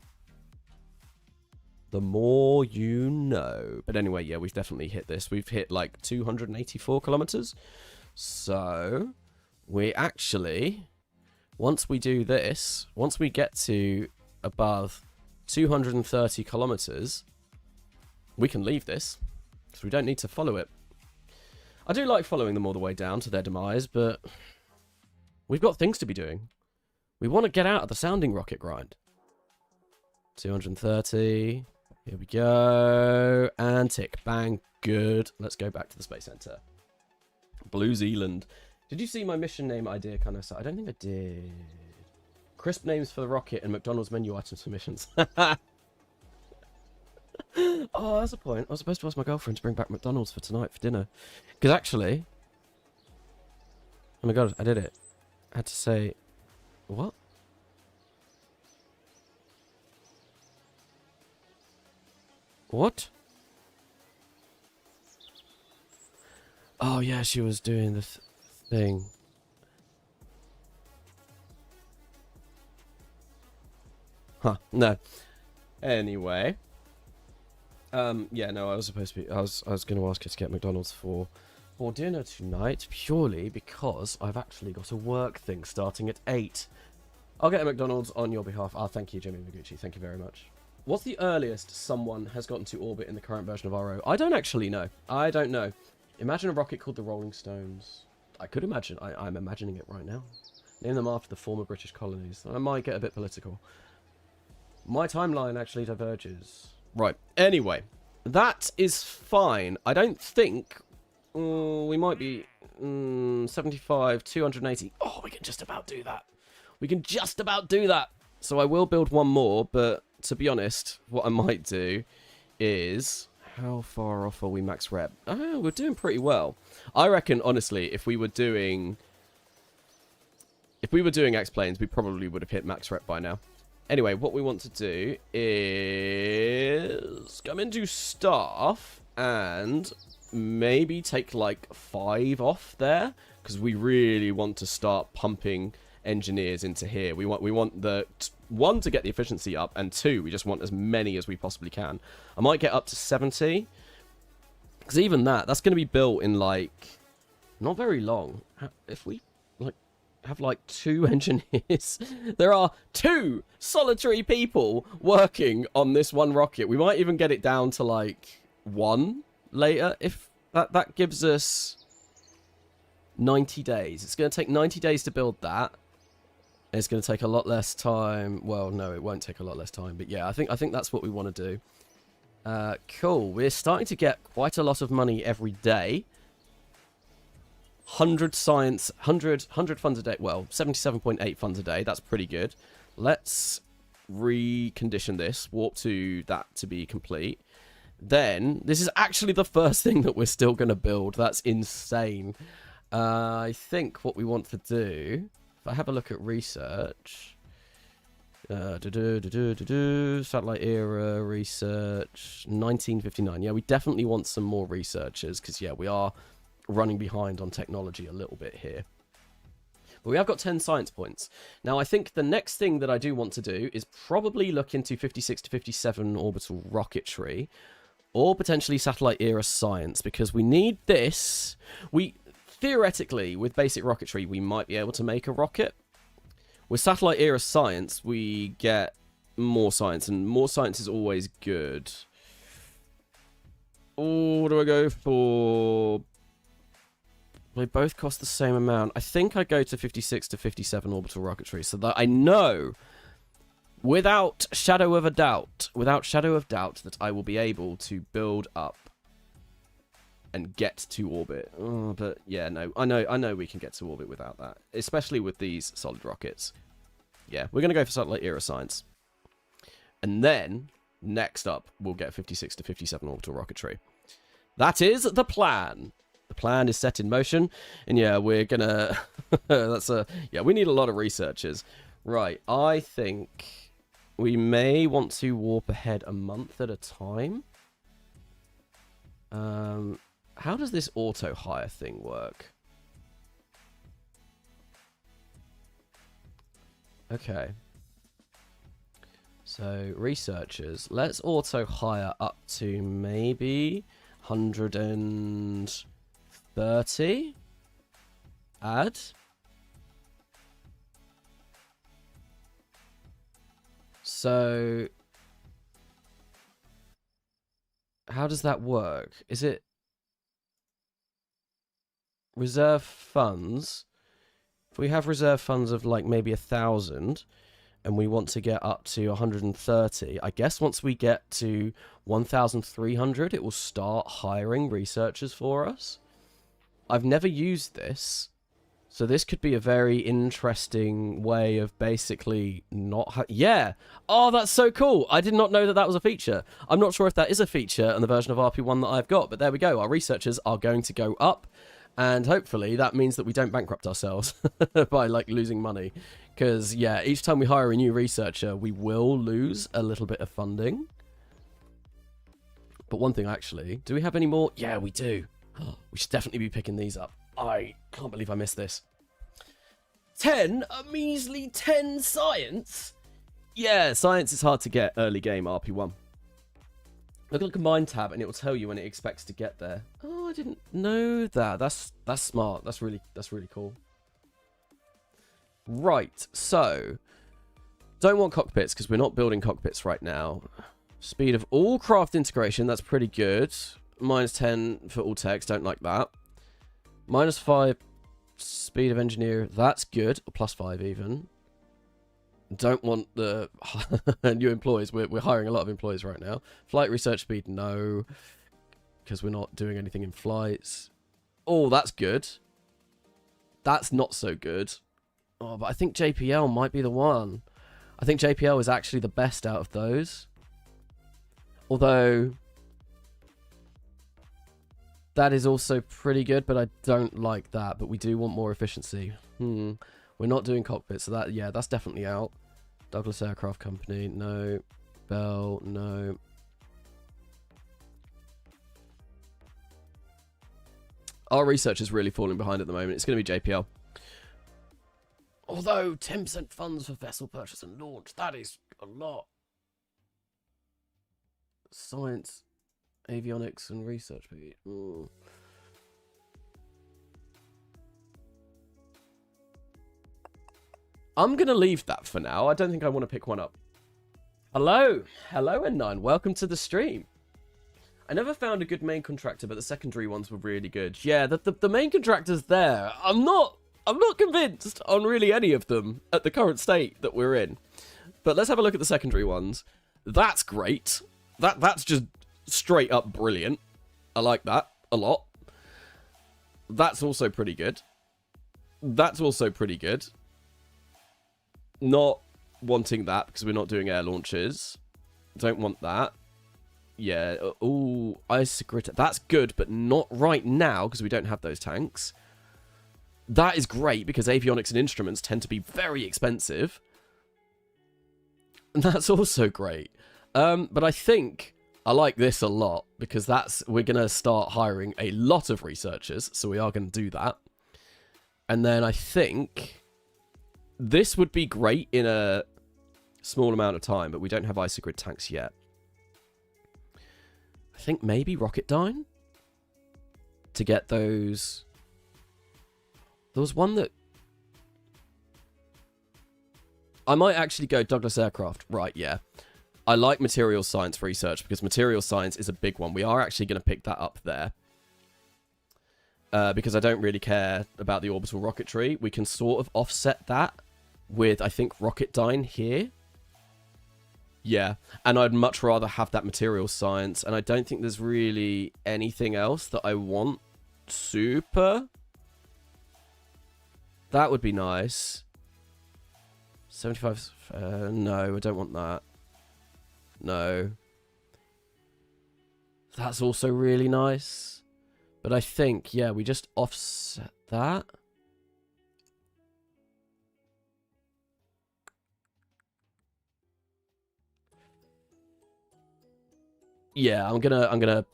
The more you know. But anyway, yeah, we've definitely hit this. We've hit like 284 kilometers. So we actually, once we do this, once we get to above 230 kilometers, we can leave this because we don't need to follow it. I do like following them all the way down to their demise, but we've got things to be doing. We want to get out of the sounding rocket grind. 230. Here we go. And tick. Bang. Good. Let's go back to the Space Center. Blue Zealand. Did you see my mission name idea kind of? I don't think I did. Crisp names for the rocket and McDonald's menu items for missions. Oh, that's a point. I was supposed to ask my girlfriend to bring back McDonald's for tonight for dinner. Because actually... Oh my god, I did it. I had to say... What? What? Oh yeah, she was doing the thing. Huh, no. Anyway. Yeah, no, I was supposed to be... I was going to ask her to get McDonald's for dinner tonight, purely because I've actually got a work thing starting at 8. I'll get a McDonald's on your behalf. Ah, thank you, Jimmy Noguchi. Thank you very much. What's the earliest someone has gotten to orbit in the current version of RO? I don't actually know. I don't know. Imagine a rocket called the Rolling Stones. I could imagine. I'm imagining it right now. Name them after the former British colonies. I might get a bit political. My timeline actually diverges. Right. Anyway, that is fine. I don't think... we might be 75, 280. Oh, we can just about do that. We can just about do that. So I will build one more, but to be honest, what I might do is... How far off are we max rep? Oh, we're doing pretty well. I reckon, honestly, if we were doing X-Planes, we probably would have hit max rep by now. Anyway, what we want to do is come into staff and maybe take like 5 off there, because we really want to start pumping engineers into here. We want the 1 to get the efficiency up, and 2 we just want as many as we possibly can. I might get up to 70, because even that's going to be built in like not very long. If we like have like 2 engineers, there are 2 solitary people working on this one rocket. We might even get it down to like 1 later, if that gives us 90 days. It's going to take 90 days to build that. It's going to take a lot less time. Well, no, it won't take a lot less time. But yeah, I think that's what we want to do. Cool. We're starting to get quite a lot of money every day. 100 science, 100 funds a day. Well, 77.8 funds a day. That's pretty good. Let's recondition this. Warp to that to be complete. Then, this is actually the first thing that we're still going to build. That's insane. I think what we want to do... If I have a look at research, satellite era research, 1959. Yeah, we definitely want some more researchers because, yeah, we are running behind on technology a little bit here. But we have got 10 science points. Now, I think the next thing that I do want to do is probably look into 56 to 57 orbital rocketry, or potentially satellite era science, because we need this. Theoretically, with basic rocketry, we might be able to make a rocket. With satellite era science, we get more science, and more science is always good. Oh, what do I go for? They both cost the same amount. I think I go to 56 to 57 orbital rocketry, so that I know, without shadow of doubt, that I will be able to build up and get to orbit. Oh, but yeah, no, I know we can get to orbit without that, especially with these solid rockets. Yeah, we're going to go for satellite era science. And then, next up, we'll get 56 to 57 orbital rocketry. That is the plan. The plan is set in motion. And yeah, we're going to... yeah, we need a lot of researchers. Right, I think we may want to warp ahead a month at a time. How does this auto-hire thing work? Okay. So, researchers. Let's auto-hire up to maybe 130. Add. So, how does that work? Is it reserve funds? If we have reserve funds of like maybe 1,000 and we want to get up to 130, I guess once we get to 1,300 it will start hiring researchers for us. I've never used this, so this could be a very interesting way of basically not... yeah! Oh, that's so cool! I did not know that that was a feature. I'm not sure if that is a feature in the version of RP-1 that I've got, but there we go. Our researchers are going to go up, and hopefully that means that we don't bankrupt ourselves by, like, losing money. Because, yeah, each time we hire a new researcher, we will lose a little bit of funding. But one thing, actually, do we have any more? Yeah, we do. We should definitely be picking these up. I can't believe I missed this. 10? A measly 10 science? Yeah, science is hard to get early game RP1. Look at the combine tab and it will tell you when it expects to get there. Oh, I didn't know that. That's smart. That's really cool. Right, so don't want cockpits because we're not building cockpits right now. Speed of all craft integration, that's pretty good. -10 for all techs, don't like that. -5 speed of engineer, that's good. Or +5 even. Don't want the new employees. We're hiring a lot of employees right now. Flight research speed, no. Because we're not doing anything in flights. Oh, that's good. That's not so good. Oh, but I think JPL might be the one. I think JPL is actually the best out of those. Although... that is also pretty good, but I don't like that. But we do want more efficiency. We're not doing cockpits, so that, yeah, that's definitely out. Douglas Aircraft Company, no. Bell, no. Our research is really falling behind at the moment. It's going to be JPL. Although, 10% funds for vessel purchase and launch, that is a lot. Science, avionics, and research. Ooh. I'm going to leave that for now. I don't think I want to pick one up. Hello. Hello, N9. Welcome to the stream. I never found a good main contractor, but the secondary ones were really good. Yeah, the main contractors there, I'm not convinced on really any of them at the current state that we're in. But let's have a look at the secondary ones. That's great. That's just straight up brilliant. I like that a lot. That's also pretty good. That's also pretty good. Not wanting that because we're not doing air launches. Don't want that. Yeah. Oh, Isocritter. That's good, but not right now because we don't have those tanks. That is great because avionics and instruments tend to be very expensive. And that's also great. But I think I like this a lot because we're going to start hiring a lot of researchers. So we are going to do that. And then I think this would be great in a small amount of time, but we don't have Isogrid tanks yet. I think maybe Rocketdyne to get those. There was one that I might actually go Douglas Aircraft. Right, yeah. I like materials science research because materials science is a big one. We are actually going to pick that up there. Because I don't really care about the orbital rocketry. We can sort of offset that with, I think, Rocketdyne here. Yeah, and I'd much rather have that materials science. And I don't think there's really anything else that I want super. That would be nice. 75... no, I don't want that. No. That's also really nice. But I think, yeah, we just offset that. Yeah, I'm gonna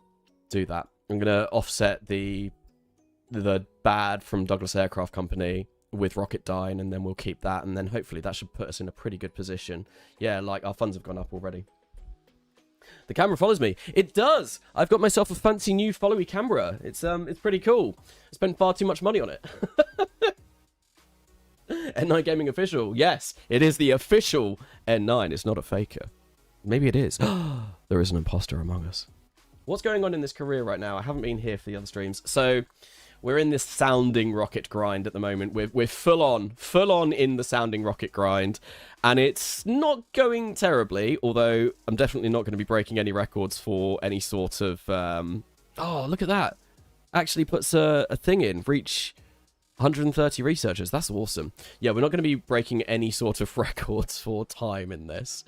do that. I'm gonna offset the bad from Douglas Aircraft Company with Rocketdyne, and then we'll keep that, and then hopefully that should put us in a pretty good position. Yeah, like our funds have gone up already. The camera follows me. It does. I've got myself a fancy new followy camera. It's pretty cool. I spent far too much money on it. N9 Gaming Official. Yes, it is the official N9. It's not a faker. Maybe it is. There is an imposter among us. What's going on in this career right now? I haven't been here for the other streams. So we're in this sounding rocket grind at the moment. We're full on in the sounding rocket grind. And it's not going terribly, although I'm definitely not going to be breaking any records for any sort of... Oh, look at that. Actually puts a thing in. Reach 130 researchers. That's awesome. Yeah, we're not going to be breaking any sort of records for time in this.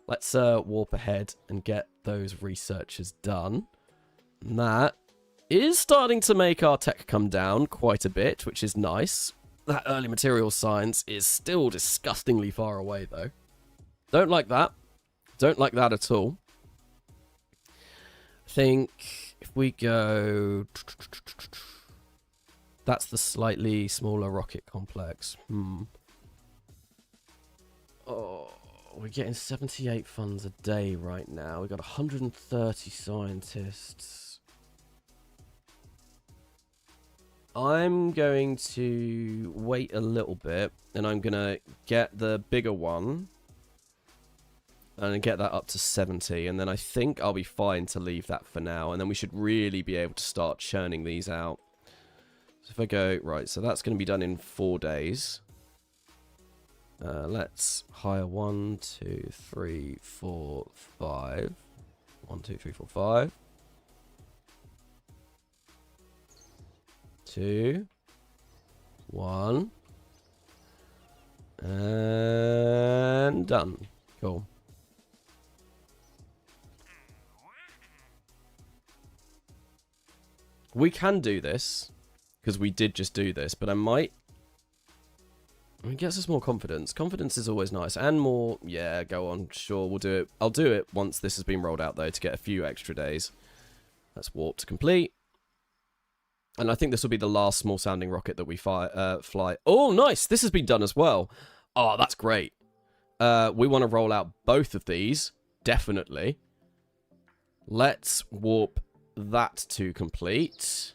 Let's warp ahead and get those researchers done. And that is starting to make our tech come down quite a bit, which is nice. That early materials science is still disgustingly far away, though. Don't like that. Don't like that at all. I think if we go... That's the slightly smaller rocket complex. Oh, we're getting 78 funds a day right now. We've got 130 scientists. I'm going to wait a little bit, and I'm going to get the bigger one and get that up to 70, and then I think I'll be fine to leave that for now, and then we should really be able to start churning these out. So if I go, right, so that's going to be done in 4 days. Let's hire 1, 2, 3, 4, 5. 1, 2, 3, 4, 5. 2, 1, and done. Cool. We can do this because we did just do this, but I might. It gets us more confidence. Confidence is always nice, and more. Yeah, go on. Sure, we'll do it. I'll do it once this has been rolled out though to get a few extra days. Let's warp to complete. And I think this will be the last small sounding rocket that we fly. Oh, nice. This has been done as well. Oh, that's great. We want to roll out both of these. Definitely. Let's warp that to complete.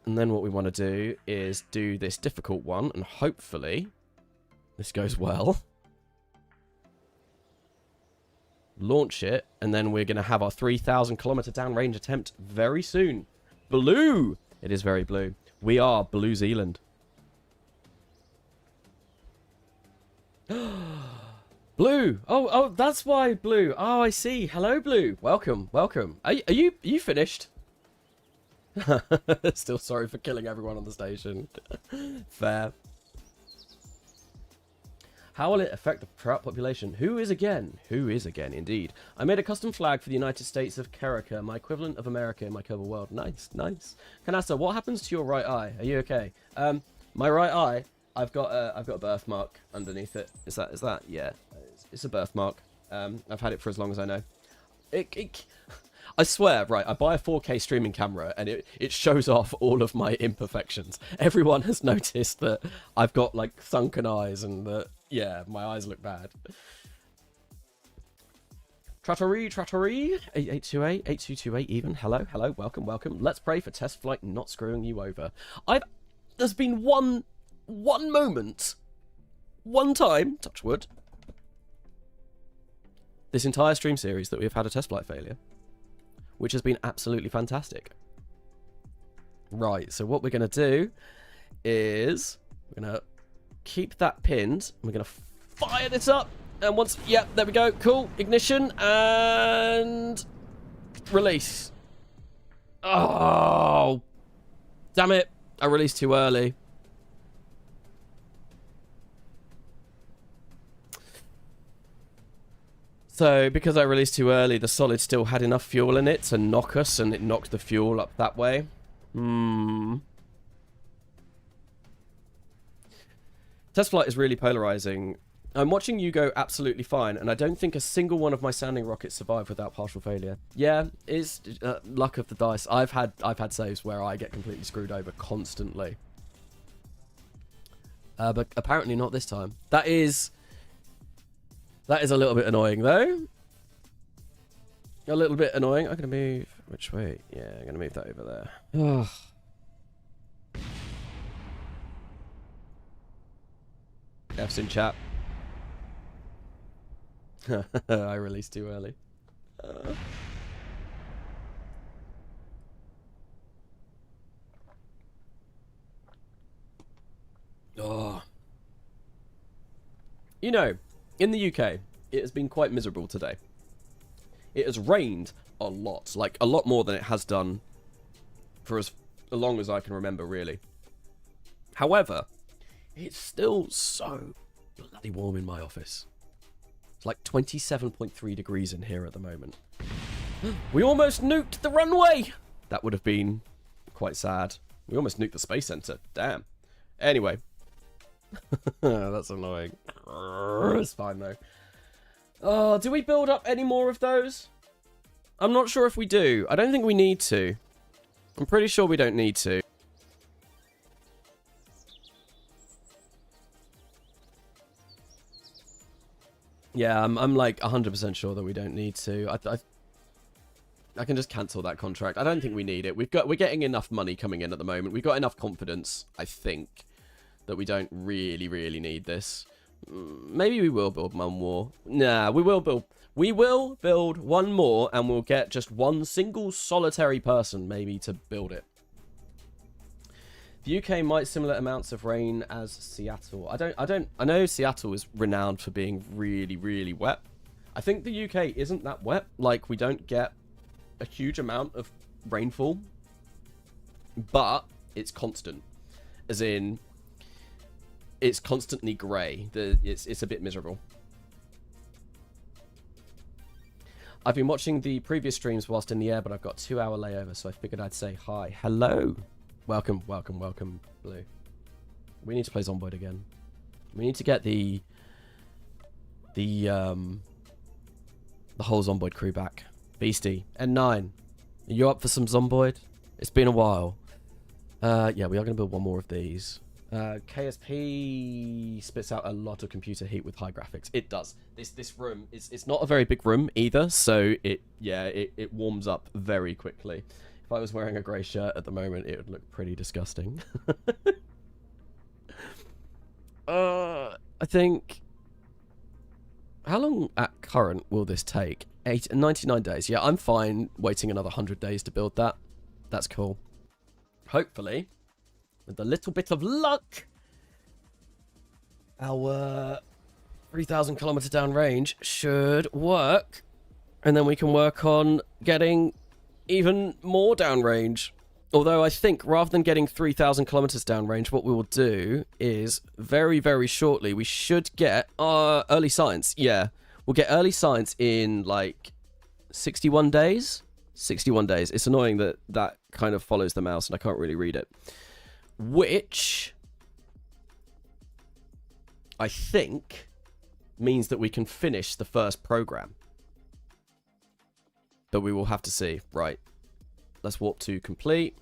And then what we want to do is do this difficult one. And hopefully this goes well. Launch it, and then we're going to have our 3,000 kilometer downrange attempt very soon. Blue! It is very blue. We are Blue Zealand. Blue! Oh, that's why Blue. Oh, I see. Hello, Blue. Welcome, welcome. Are you finished? Still sorry for killing everyone on the station. Fair. How will it affect the trout population? Who is again? Who is again, indeed. I made a custom flag for the United States of Kerika, my equivalent of America in my Kerbal world. Nice, nice. Canasta, what happens to your right eye? Are you okay? My right eye, I've got a birthmark underneath it. Is that? Yeah, it's a birthmark. I've had it for as long as I know. I swear, right, I buy a 4K streaming camera and it shows off all of my imperfections. Everyone has noticed that I've got, like, sunken eyes and that, yeah, my eyes look bad. Trattorie, 8828, 8228 even. Hello, welcome. Let's pray for test flight not screwing you over. There's been one moment, one time, touch wood, this entire stream series that we've had a test flight failure, which has been absolutely fantastic. Right, so what we're going to do is we're going to keep that pinned. We're going to fire this up. And once, yeah, there we go. Cool. Ignition and release. Oh, damn it. I released too early. So, because I released too early, the solid still had enough fuel in it to knock us, and it knocked the fuel up that way. Test flight is really polarizing. I'm watching you go absolutely fine, and I don't think a single one of my sounding rockets survived without partial failure. Yeah, it's luck of the dice. I've had saves where I get completely screwed over constantly. But apparently not this time. That is a little bit annoying, though. A little bit annoying. I'm going to move... Which way? Yeah, I'm going to move that over there. F's in chat. I released too early. You know, in the UK, it has been quite miserable today. It has rained a lot, like a lot more than it has done for as long as I can remember, really. However, it's still so bloody warm in my office. It's like 27.3 degrees in here at the moment. We almost nuked the runway! That would have been quite sad. We almost nuked the Space Center. Damn. Anyway. That's annoying. It's fine, though. Oh, do we build up any more of those? I'm not sure if we do. I don't think we need to. I'm pretty sure we don't need to. Yeah, I'm like 100% sure that we don't need to. I can just cancel that contract. I don't think we need it. We're getting enough money coming in at the moment. We've got enough confidence, I think, that we don't really need this. Maybe we will build one more. Nah, we will build one more, and we'll get just one single solitary person maybe to build it. The UK might similar amounts of rain as Seattle. I know Seattle is renowned for being really wet. I think the UK isn't that wet. Like, we don't get a huge amount of rainfall, but it's constant. As in, it's constantly grey. It's a bit miserable. I've been watching the previous streams whilst in the air, but I've got a 2-hour layover, so I figured I'd say hi. Hello. Welcome, Blue. We need to play Zomboid again. We need to get the whole Zomboid crew back. Beastie, N9. Are you up for some Zomboid? It's been a while. Yeah, we are going to build one more of these. KSP spits out a lot of computer heat with high graphics. It does. This room it's not a very big room either, so it warms up very quickly. If I was wearing a grey shirt at the moment, it would look pretty disgusting. I think... How long at current will this take? 99 days. Yeah, I'm fine waiting another 100 days to build that. That's cool. Hopefully, with a little bit of luck, our 3,000 kilometer down range should work. And then we can work on getting even more downrange. Although I think rather than getting 3,000 kilometers downrange, what we will do is very shortly we should get early science. Yeah, we'll get early science in like 61 days. 61 days. It's annoying that that kind of follows the mouse and I can't really read it. Which I think means that we can finish the first program. But we will have to see. Right. Let's warp to complete.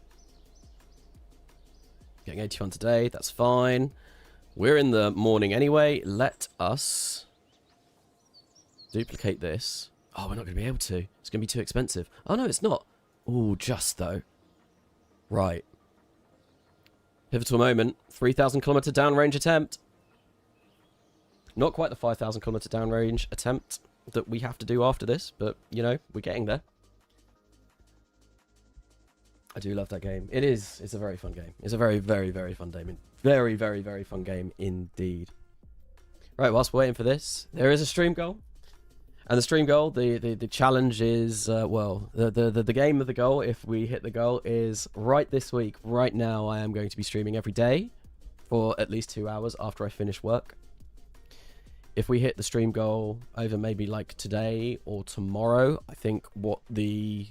Getting 81 today. That's fine. We're in the morning anyway. Let us duplicate this. Oh, we're not going to be able to. It's going to be too expensive. Oh, no, it's not. Oh, just though. Right. Pivotal moment. 3,000 kilometer downrange attempt. Not quite the 5,000 kilometer downrange attempt that we have to do after this, but, you know, we're getting there. I do love that game. It is. It's a very fun game. It's a very, very, very fun game. Very, very, very fun game indeed. Right, whilst we're waiting for this, there is a stream goal. And the stream goal, the challenge is, well, the game of the goal, if we hit the goal, is right this week, right now, I am going to be streaming every day for at least 2 hours after I finish work. If we hit the stream goal over maybe like today or tomorrow, I think what the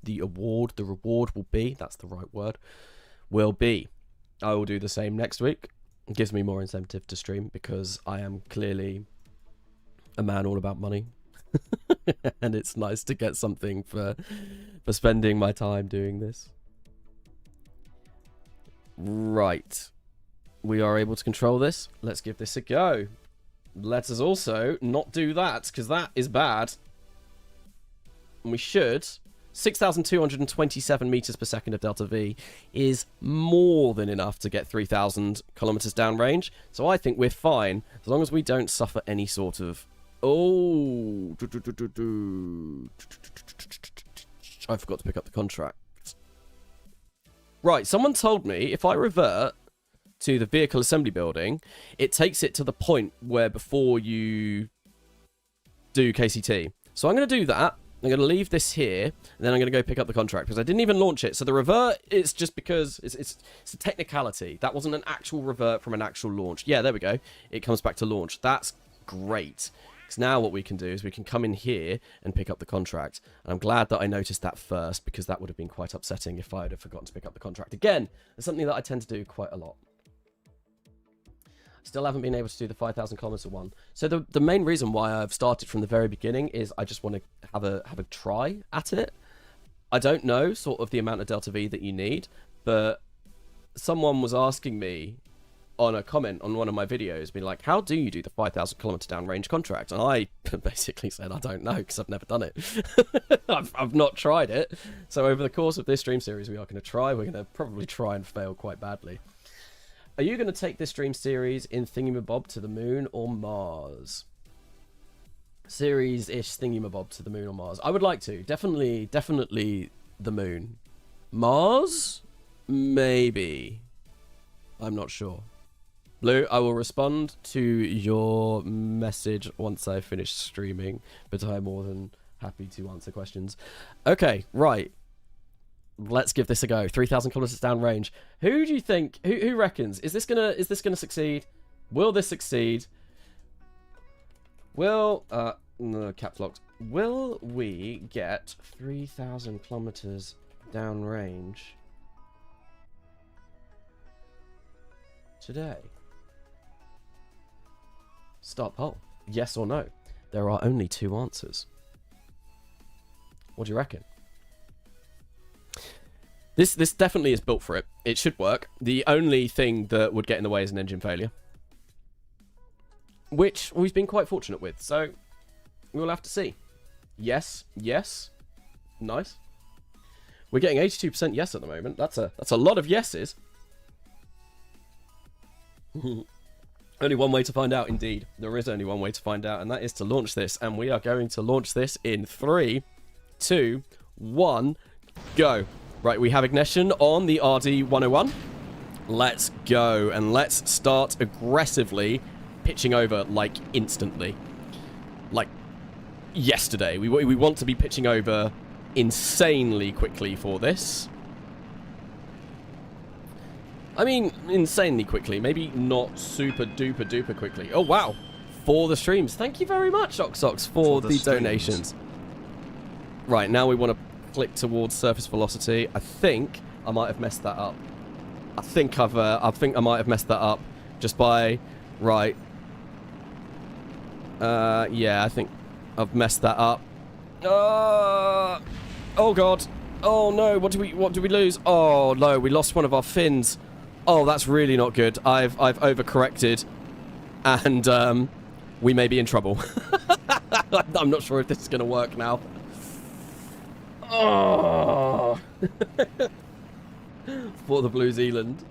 reward will be, that's the right word, will be. I will do the same next week. It gives me more incentive to stream because I am clearly a man all about money. And it's nice to get something for spending my time doing this. Right. We are able to control this. Let's give this a go. Let us also not do that, because that is bad. And we should. 6,227 meters per second of delta V is more than enough to get 3,000 kilometers downrange. So I think we're fine, as long as we don't suffer any sort of... Oh! I forgot to pick up the contract. Right, someone told me if I revert to the vehicle assembly building, it takes it to the point where before you do KCT. So I'm going to do that. I'm going to leave this here, and then I'm going to go pick up the contract, because I didn't even launch it. So the revert is just because it's a technicality. That wasn't an actual revert from an actual launch. Yeah, there we go. It comes back to launch. That's great. Because now what we can do is we can come in here and pick up the contract. And I'm glad that I noticed that first, because that would have been quite upsetting if I had forgotten to pick up the contract. Again, it's something that I tend to do quite a lot. Still haven't been able to do the 5,000 kilometer one. So the main reason why I've started from the very beginning is I just want to have a try at it. I don't know sort of the amount of delta V that you need, but someone was asking me on a comment on one of my videos, being like, how do you do the 5,000 kilometer downrange contract? And I basically said, I don't know, because I've never done it. I've not tried it. So over the course of this stream series, we are going to try. We're going to probably try and fail quite badly. Are you going to take this stream series in Thingamabob to the moon or Mars? Series-ish Thingamabob to the moon or Mars. I would like to. Definitely the moon. Mars? Maybe. I'm not sure. Blue, I will respond to your message once I finish streaming, but I'm more than happy to answer questions. Okay, right. Let's give this a go. 3,000 kilometers downrange. Who do you think? Who reckons? Is this gonna succeed? Will this succeed? Will no, caps locked. Will we get 3,000 kilometers downrange today? Start poll. Yes or no? There are only 2 answers. What do you reckon? This definitely is built for it. It should work. The only thing that would get in the way is an engine failure, which we've been quite fortunate with. So we'll have to see. Yes, yes, nice. We're getting 82% yes at the moment. That's a lot of yeses. Only one way to find out, indeed. There is only one way to find out, and that is to launch this. And we are going to launch this in 3, 2, 1, go. Right, we have ignition on the RD-101. Let's go, and let's start aggressively pitching over, like, instantly. Like, yesterday. We want to be pitching over insanely quickly for this. I mean, insanely quickly. Maybe not super duper duper quickly. Oh, wow. For the streams. Thank you very much, Oxox, for the donations. Right, now we want to click towards surface velocity. I think I might have messed that up. I think I might have messed that up just by... Right. Yeah, I think I've messed that up. Oh god. Oh no, what do we lose? Oh no, we lost one of our fins. Oh, that's really not good. I've overcorrected. And we may be in trouble. I'm not sure if this is going to work now. Oh. For the Blue Zealand.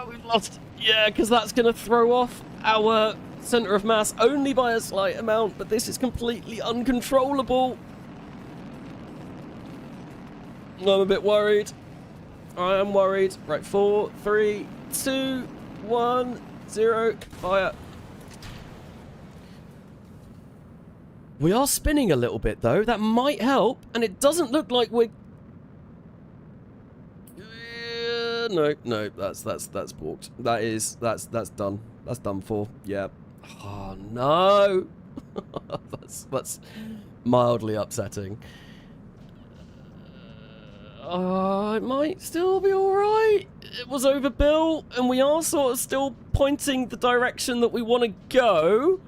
We've lost. Yeah, because that's going to throw off our center of mass only by a slight amount, but this is completely uncontrollable. I'm a bit worried. I am worried. Right, 4, 3, 2, 1, 0, fire. We are spinning a little bit though. That might help, and it doesn't look like we're. No, that's balked. That's done. That's done for. Yeah. Oh no. that's mildly upsetting. It might still be alright. It was overbuilt, and we are sort of still pointing the direction that we want to go.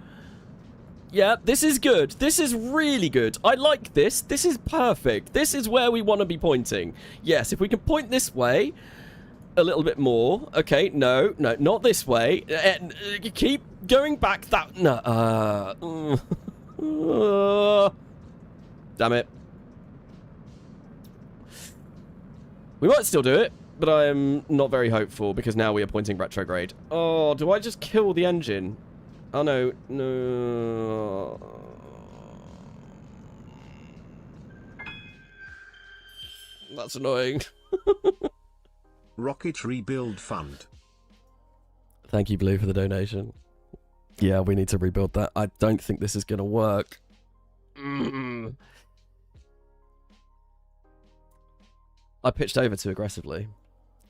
Yeah, this is good. This is really good. I like this. This is perfect. This is where we want to be pointing. Yes, if we can point this way a little bit more. Okay, no, not this way. Keep going back that... No. Damn it. We might still do it, but I am not very hopeful because now we are pointing retrograde. Oh, do I just kill the engine? Oh, no. No. That's annoying. Rocket Rebuild Fund. Thank you, Blue, for the donation. Yeah, we need to rebuild that. I don't think this is going to work. I pitched over too aggressively.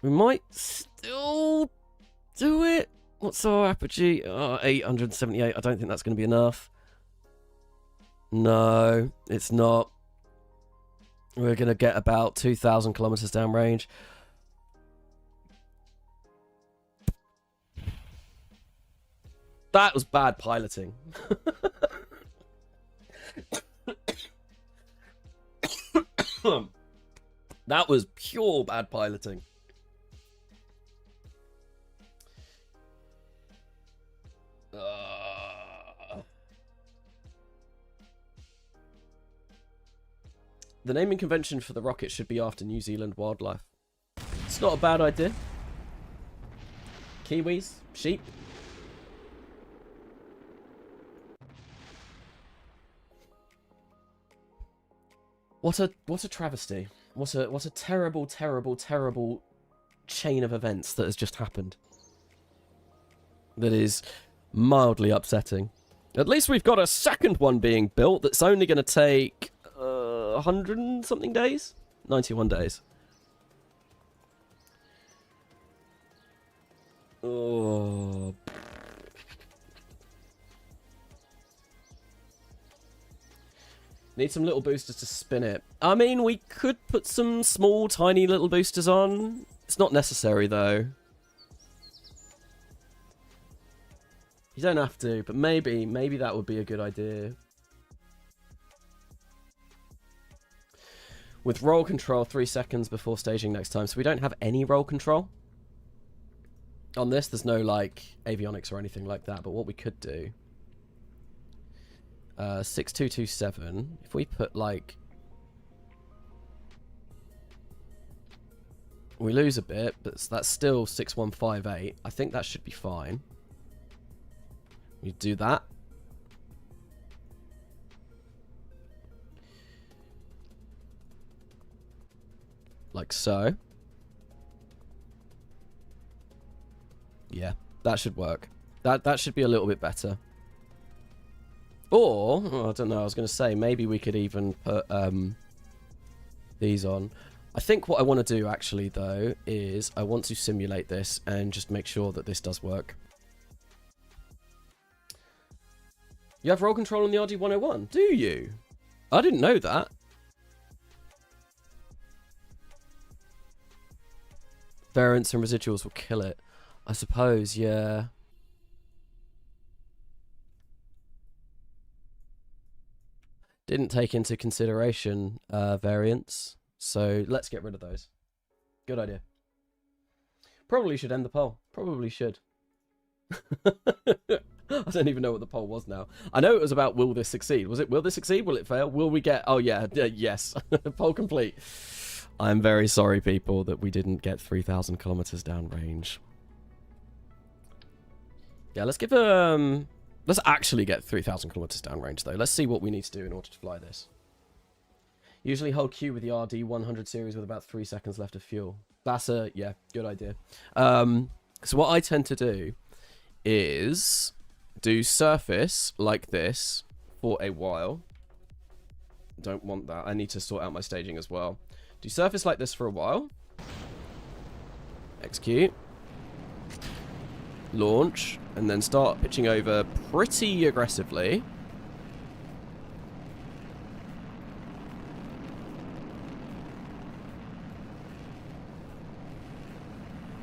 We might still do it. What's our apogee? 878. I don't think that's going to be enough. No, it's not. We're going to get about 2,000 kilometers downrange. That was bad piloting. That was pure bad piloting. The naming convention for the rocket should be after New Zealand wildlife. It's not a bad idea. Kiwis, sheep. What a travesty. What a terrible, terrible, terrible chain of events that has just happened. That is mildly upsetting. At least we've got a second one being built that's only going to take 100 and something days? 91 days. Oh. Need some little boosters to spin it. I mean, we could put some small, tiny little boosters on. It's not necessary, though. You don't have to, but maybe that would be a good idea. With roll control, 3 seconds before staging next time. So we don't have any roll control. On this, there's no, like, avionics or anything like that. But what we could do... 6227. If we put, like... We lose a bit, but that's still 6158. I think that should be fine. We do that. Like so. Yeah, that should work. That should be a little bit better. Or, oh, I don't know, I was going to say, maybe we could even put these on. I think what I want to do, actually, though, is I want to simulate this and just make sure that this does work. You have roll control on the RD-101? Do you? I didn't know that. Variants and residuals will kill it. I suppose, yeah. didn't take into consideration variants. So let's get rid of those. Good idea. Probably should end the poll. Probably should. I don't even know what the poll was now. I know it was about will this succeed. Was it will this succeed? Will it fail? Will we get... Oh, yeah. Yes. Poll complete. I'm very sorry, people, that we didn't get 3,000 kilometers downrange. Yeah, let's give... Let's actually get 3,000 kilometers downrange, though. Let's see what we need to do in order to fly this. Usually hold Q with the RD-100 series with about 3 seconds left of fuel. That's a... Yeah, good idea. So what I tend to do is do surface like this for a while. Don't want that. I need to sort out my staging as well. Do surface like this for a while. Execute. Launch. And then start pitching over pretty aggressively.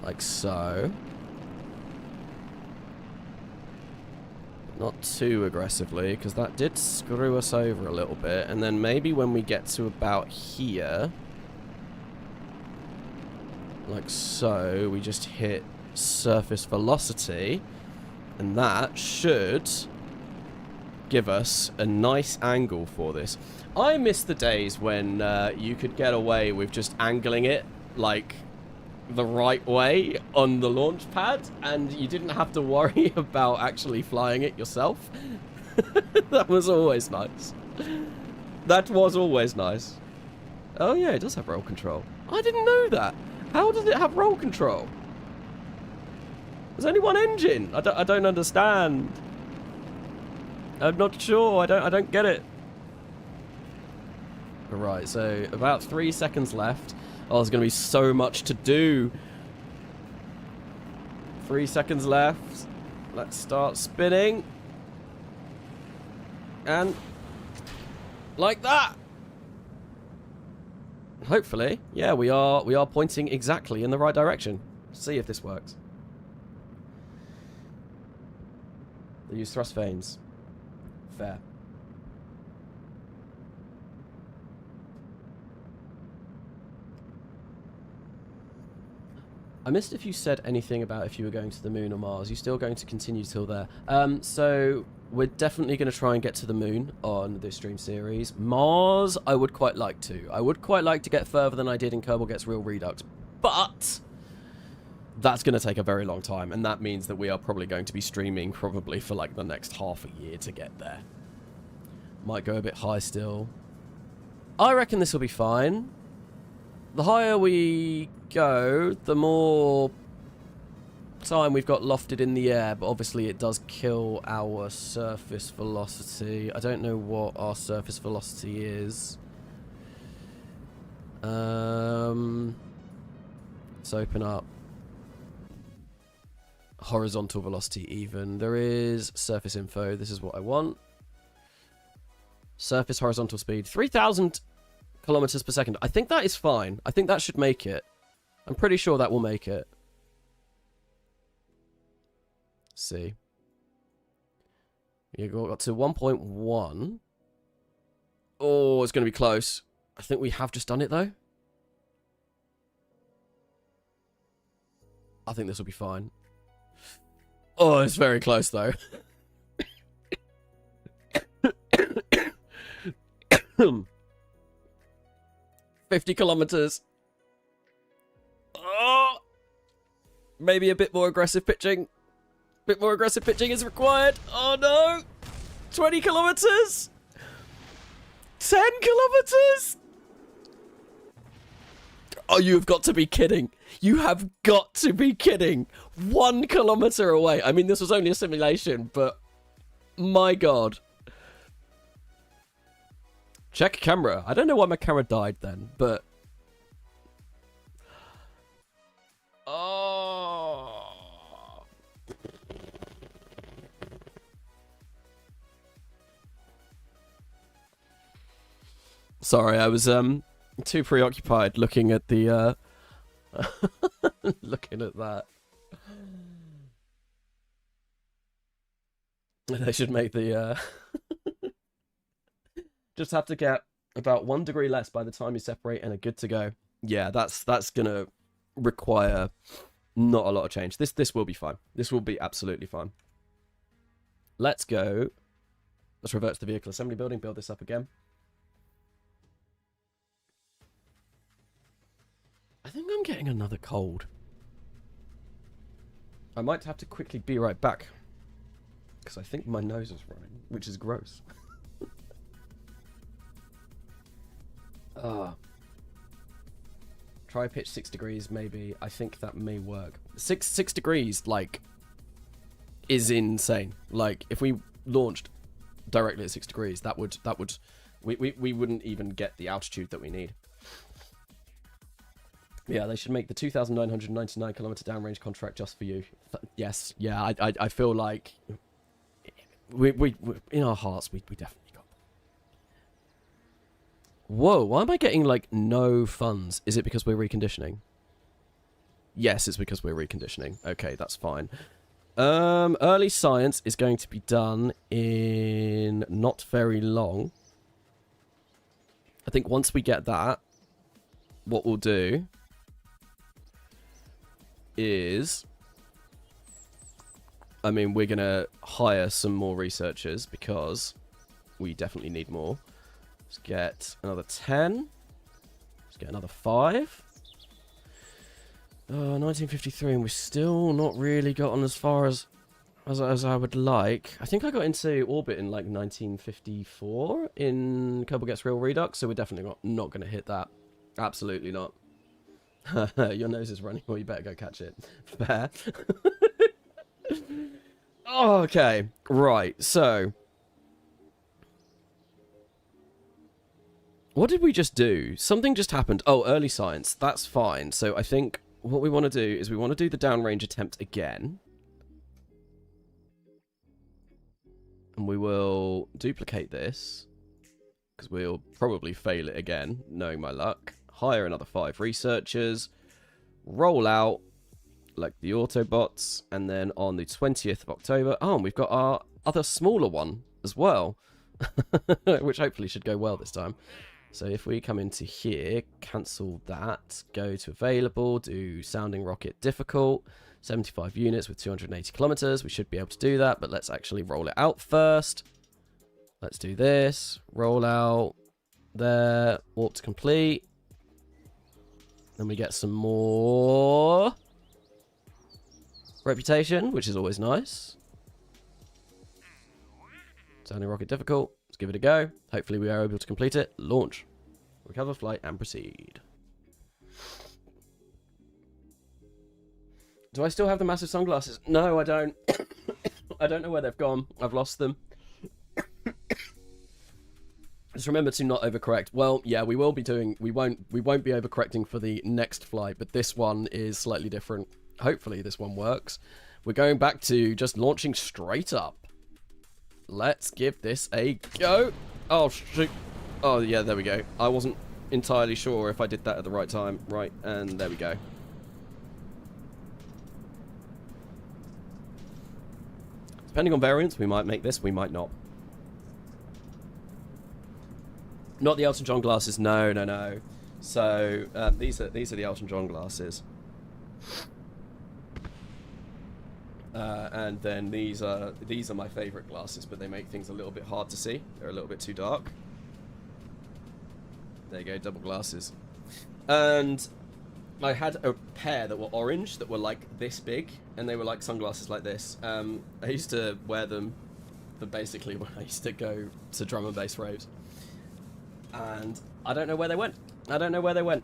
Like so. Not too aggressively, because that did screw us over a little bit. And then maybe when we get to about here, like so, we just hit surface velocity. And that should give us a nice angle for this. I miss the days when you could get away with just angling it like the right way on the launch pad, and you didn't have to worry about actually flying it yourself. That was always nice. That was always nice. Oh yeah, it does have roll control. I didn't know that. How does it have roll control? There's only one engine. I don't understand. I'm not sure. I don't get it. Alright, so about 3 seconds left. Oh, there's going to be so much to do. 3 seconds left. Let's start spinning. And like that. Hopefully, yeah, we are pointing exactly in the right direction. Let's see if this works. They use thrust vanes. Fair. I missed if you said anything about if you were going to the moon or Mars. Are you still going to continue till there? So we're definitely going to try and get to the moon on this stream series. Mars, I would quite like to. I would quite like to get further than I did in Kerbal Gets Real Redux. But that's going to take a very long time. And that means that we are probably going to be streaming probably for like the next half a year to get there. Might go a bit high still. I reckon this will be fine. The higher we go, the more time we've got lofted in the air, but obviously it does kill our surface velocity. I don't know what our surface velocity is. Let's open up horizontal velocity even. There is surface info. This is what I want. Surface horizontal speed 3,000 kilometers per second. I think that is fine. I think that should make it. I'm pretty sure that will make it. Let's see. You got to 1.1. Oh, it's going to be close. I think we have just done it, though. I think this will be fine. Oh, it's very close, though. 50 kilometers. Oh, maybe a bit more aggressive pitching. Bit more aggressive pitching is required. Oh no! 20 kilometers? 10 kilometers? Oh, you've got to be kidding. You have got to be kidding. 1 kilometer away. I mean, this was only a simulation, but my God. Check camera. I don't know why my camera died then, but... Oh. Sorry, I was too preoccupied looking at the looking at that. They should make the Just have to get about 1 degree less by the time you separate and are good to go. Yeah, that's gonna require not a lot of change. This will be fine. This will be absolutely fine. Let's go. Let's revert to the vehicle assembly building, build this up again. I think I'm getting another cold. I might have to quickly be right back, because I think my nose is running, which is gross. Try pitch 6 degrees, maybe. I think that may work. 6 degrees, like, is insane. Like, if we launched directly at 6 degrees, we wouldn't even get the altitude that we need. Yeah, they should make the 2,999 kilometer downrange contract just for you. Yes, yeah, I feel like we in our hearts we definitely got. Whoa, why am I getting like no funds? Is it because we're reconditioning? Yes, it's because we're reconditioning. Okay, that's fine. Early science is going to be done in not very long. I think once we get that, what we'll do is, I mean, we're going to hire some more researchers because we definitely need more. Let's get another 10. Let's get another 5. 1953, and we've still not really gotten as far as I would like. I think I got into orbit in like 1954 in Kerbal Gets Real Redux, so we're definitely not going to hit that. Absolutely not. Your nose is running, well, you better go catch it. Fair. Okay, right, so what did we just do? Something just happened. Oh, early science. That's fine. So I think what we want to do is we want to do the downrange attempt again. And we will duplicate this, because we'll probably fail it again, knowing my luck. Hire another 5 researchers. Roll out like the Autobots. And then on the 20th of October... Oh, and we've got our other smaller one as well. Which hopefully should go well this time. So if we come into here, cancel that, go to available, do sounding rocket difficult, 75 units with 280 kilometers. We should be able to do that, but let's actually roll it out first. Let's do this, roll out there, warp to complete. Then we get some more reputation, which is always nice. Sounding rocket difficult. Let's give it a go. Hopefully we are able to complete it. Launch. Recover flight and proceed. Do I still have the massive sunglasses? No, I don't. I don't know where they've gone. I've lost them. Just remember to not overcorrect. Well, yeah, we will be doing... We won't be overcorrecting for the next flight, but this one is slightly different. Hopefully this one works. We're going back to just launching straight up. Let's give this a go. Oh, shoot. Oh, yeah, there we go. I wasn't entirely sure if I did that at the right time. Right, and there we go. Depending on variance, we might make this, we might not. Not the Elton John glasses. No, no, no. So, these are the Elton John glasses. And then these are my favourite glasses, but they make things a little bit hard to see. They're a little bit too dark. There you go, double glasses. And I had a pair that were orange, that were like this big, and they were like sunglasses like this. I used to wear them for basically when I used to go to drum and bass raves. And I don't know where they went. I don't know where they went.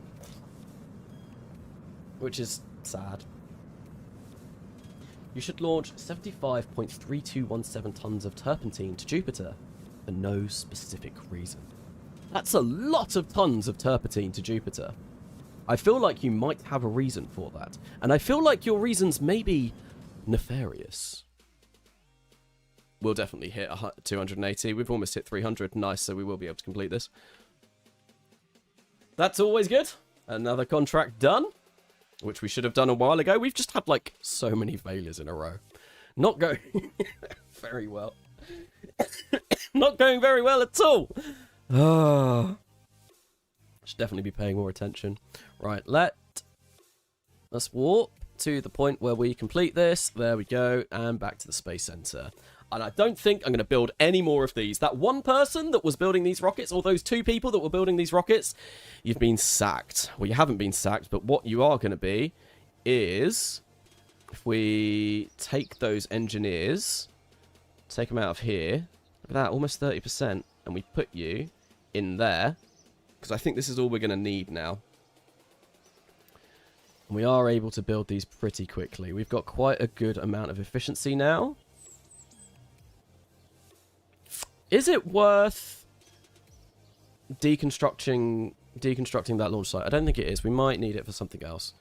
Which is sad. You should launch 75.3217 tons of turpentine to Jupiter for no specific reason. That's a lot of tons of turpentine to Jupiter. I feel like you might have a reason for that. And I feel like your reasons may be nefarious. We'll definitely hit 280. We've almost hit 300. Nice, so we will be able to complete this. That's always good. Another contract done. Which we should have done a while ago. We've just had, like, so many failures in a row. Not going very well. Not going very well at all. Ah. Should definitely be paying more attention. Right, let's warp to the point where we complete this. There we go, and back to the Space Center. And I don't think I'm going to build any more of these. That one person that was building these rockets, or those two people that were building these rockets, you've been sacked. Well, you haven't been sacked, but what you are going to be is, if we take those engineers, take them out of here, look at that, almost 30%, and we put you in there, because I think this is all we're going to need now. And we are able to build these pretty quickly. We've got quite a good amount of efficiency now. Is it worth deconstructing that launch site? I don't think it is. We might need it for something else.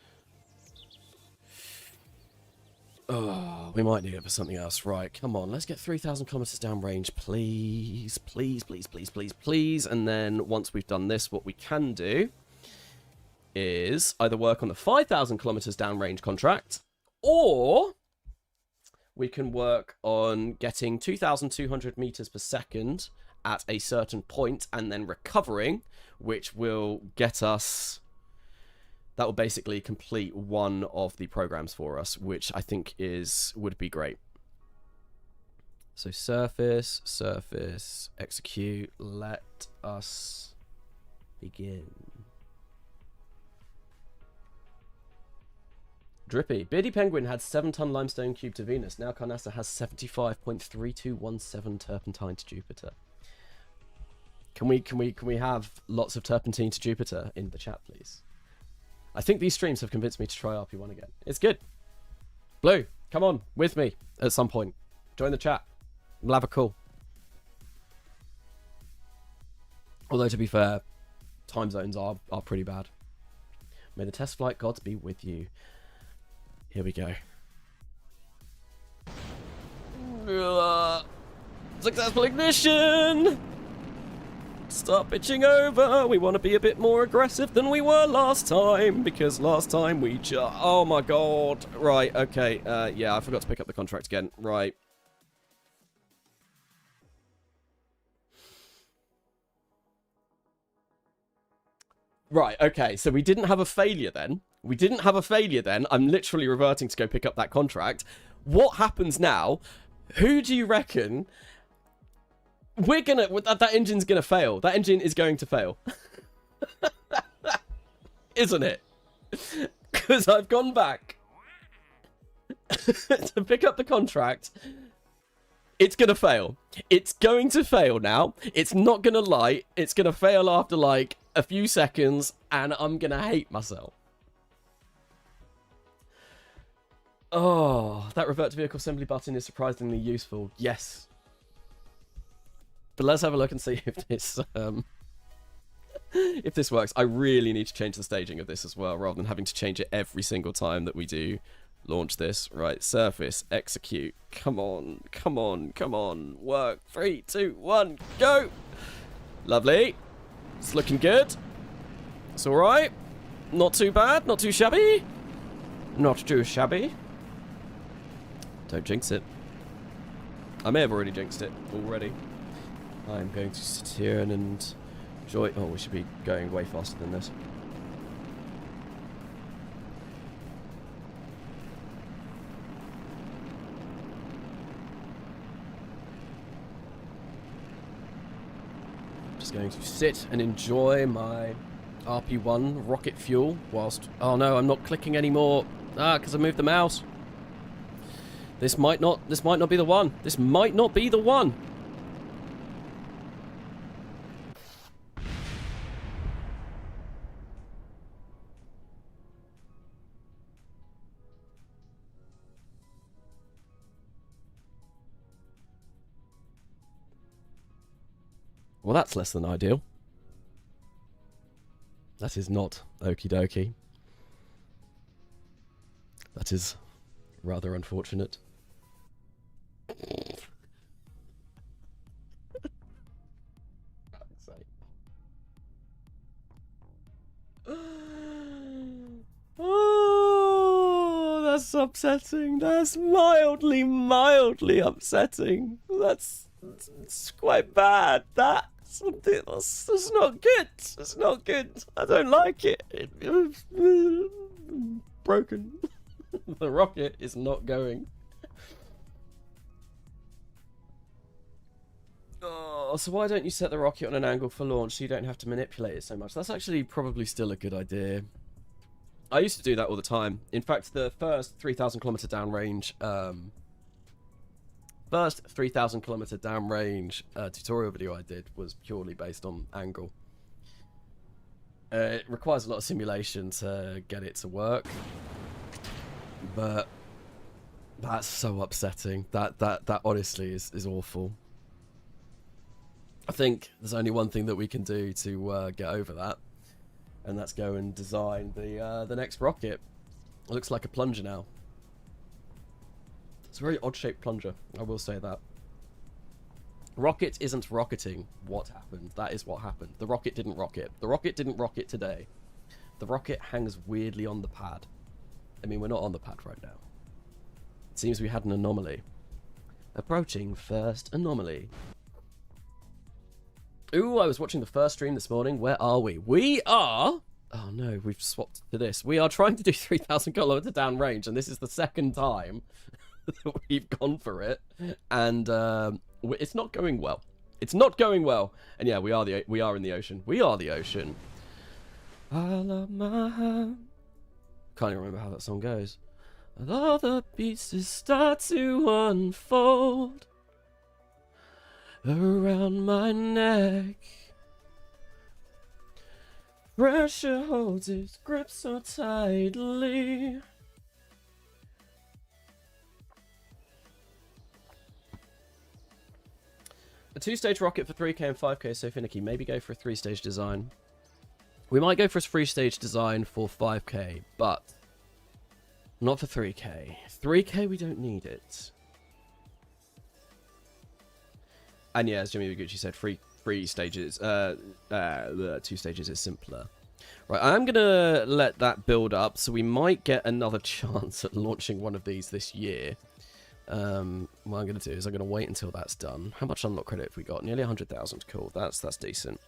Oh, we might need it for something else. Right, come on. Let's get 3,000 kilometers downrange, please. Please, please, please, please, please. And then once we've done this, what we can do is either work on the 5,000 kilometers downrange contract, or we can work on getting 2,200 meters per second at a certain point and then recovering, which will get us... That will basically complete one of the programs for us, which I think would be great. So surface, execute, let us begin. Drippy. Beardy Penguin had 7-ton limestone cube to Venus. Now Carnassa has 75.3217 turpentine to Jupiter. Can we have lots of turpentine to Jupiter in the chat, please? I think these streams have convinced me to try RP-1 again. It's good. Blue, come on with me at some point. Join the chat. We'll have a call. Although, to be fair, time zones are pretty bad. May the test flight gods be with you. Here we go. Successful ignition! Start pitching over. We want to be a bit more aggressive than we were last time, because last time we just... Oh my god. Right, okay. Yeah, I forgot to pick up the contract again. Right. Right, okay. So we didn't have a failure then. I'm literally reverting to go pick up that contract. What happens now? Who do you reckon... We're gonna... That engine's gonna fail. That engine is going to fail. Isn't it? Because I've gone back to pick up the contract. It's gonna fail. It's going to fail now. It's not gonna light. It's gonna fail after, like, a few seconds, and I'm gonna hate myself. Oh, that revert to vehicle assembly button is surprisingly useful. Yes. But let's have a look and see if this works. I really need to change the staging of this as well, rather than having to change it every single time that we do launch this. Right, surface, execute. Come on, come on, come on. Work. 3, 2, 1, go. Lovely. It's looking good. It's all right. Not too bad. Not too shabby. Not too shabby. Don't jinx it. I may have already jinxed it already. I'm going to sit here and enjoy... Oh, we should be going way faster than this. Just going to sit and enjoy my RP-1 rocket fuel whilst... Oh no, I'm not clicking anymore. Because I moved the mouse. This might not be the one. This might not be the one. Well, that's less than ideal. That is not okie dokie. That is rather unfortunate. Oh, that's upsetting. That's mildly upsetting. That's quite bad. That's That's not good. It's not good. I don't like it. Broken. The rocket is not going. Oh, so why don't you set the rocket on an angle for launch so you don't have to manipulate it so much? That's actually probably still a good idea. I used to do that all the time. In fact, the first 3,000 kilometer downrange, tutorial video I did was purely based on angle. It requires a lot of simulation to get it to work, but that's so upsetting. That honestly is awful. I think there's only one thing that we can do to get over that, and that's go and design the next rocket. It looks like a plunger now. It's a very odd-shaped plunger, I will say that. Rocket isn't rocketing. What happened? That is what happened. The rocket didn't rocket. The rocket didn't rocket today. The rocket hangs weirdly on the pad. I mean, we're not on the pad right now. It seems we had an anomaly. Approaching first anomaly. Ooh, I was watching the first stream this morning. Where are we? We are... Oh no, we've swapped to this. We are trying to do 3,000 kilometer downrange, and this is the second time that we've gone for it. And it's not going well. It's not going well. And yeah, we are in the ocean. We are the ocean. All of my hand. Can't even remember how that song goes. And all the pieces start to unfold around my neck. Pressure holds its grip so tightly. A 2-stage rocket for 3K and 5K is so finicky. Maybe go for a 3-stage design. We might go for a 3-stage design for 5K, but not for 3K. 3K, we don't need it. And yeah, as Jimmy Gucci said, 3 stages. 2 stages is simpler. Right, I'm going to let that build up, so we might get another chance at launching one of these this year. What I'm going to do is I'm going to wait until that's done. How much unlock credit have we got? Nearly 100,000. Cool, that's decent.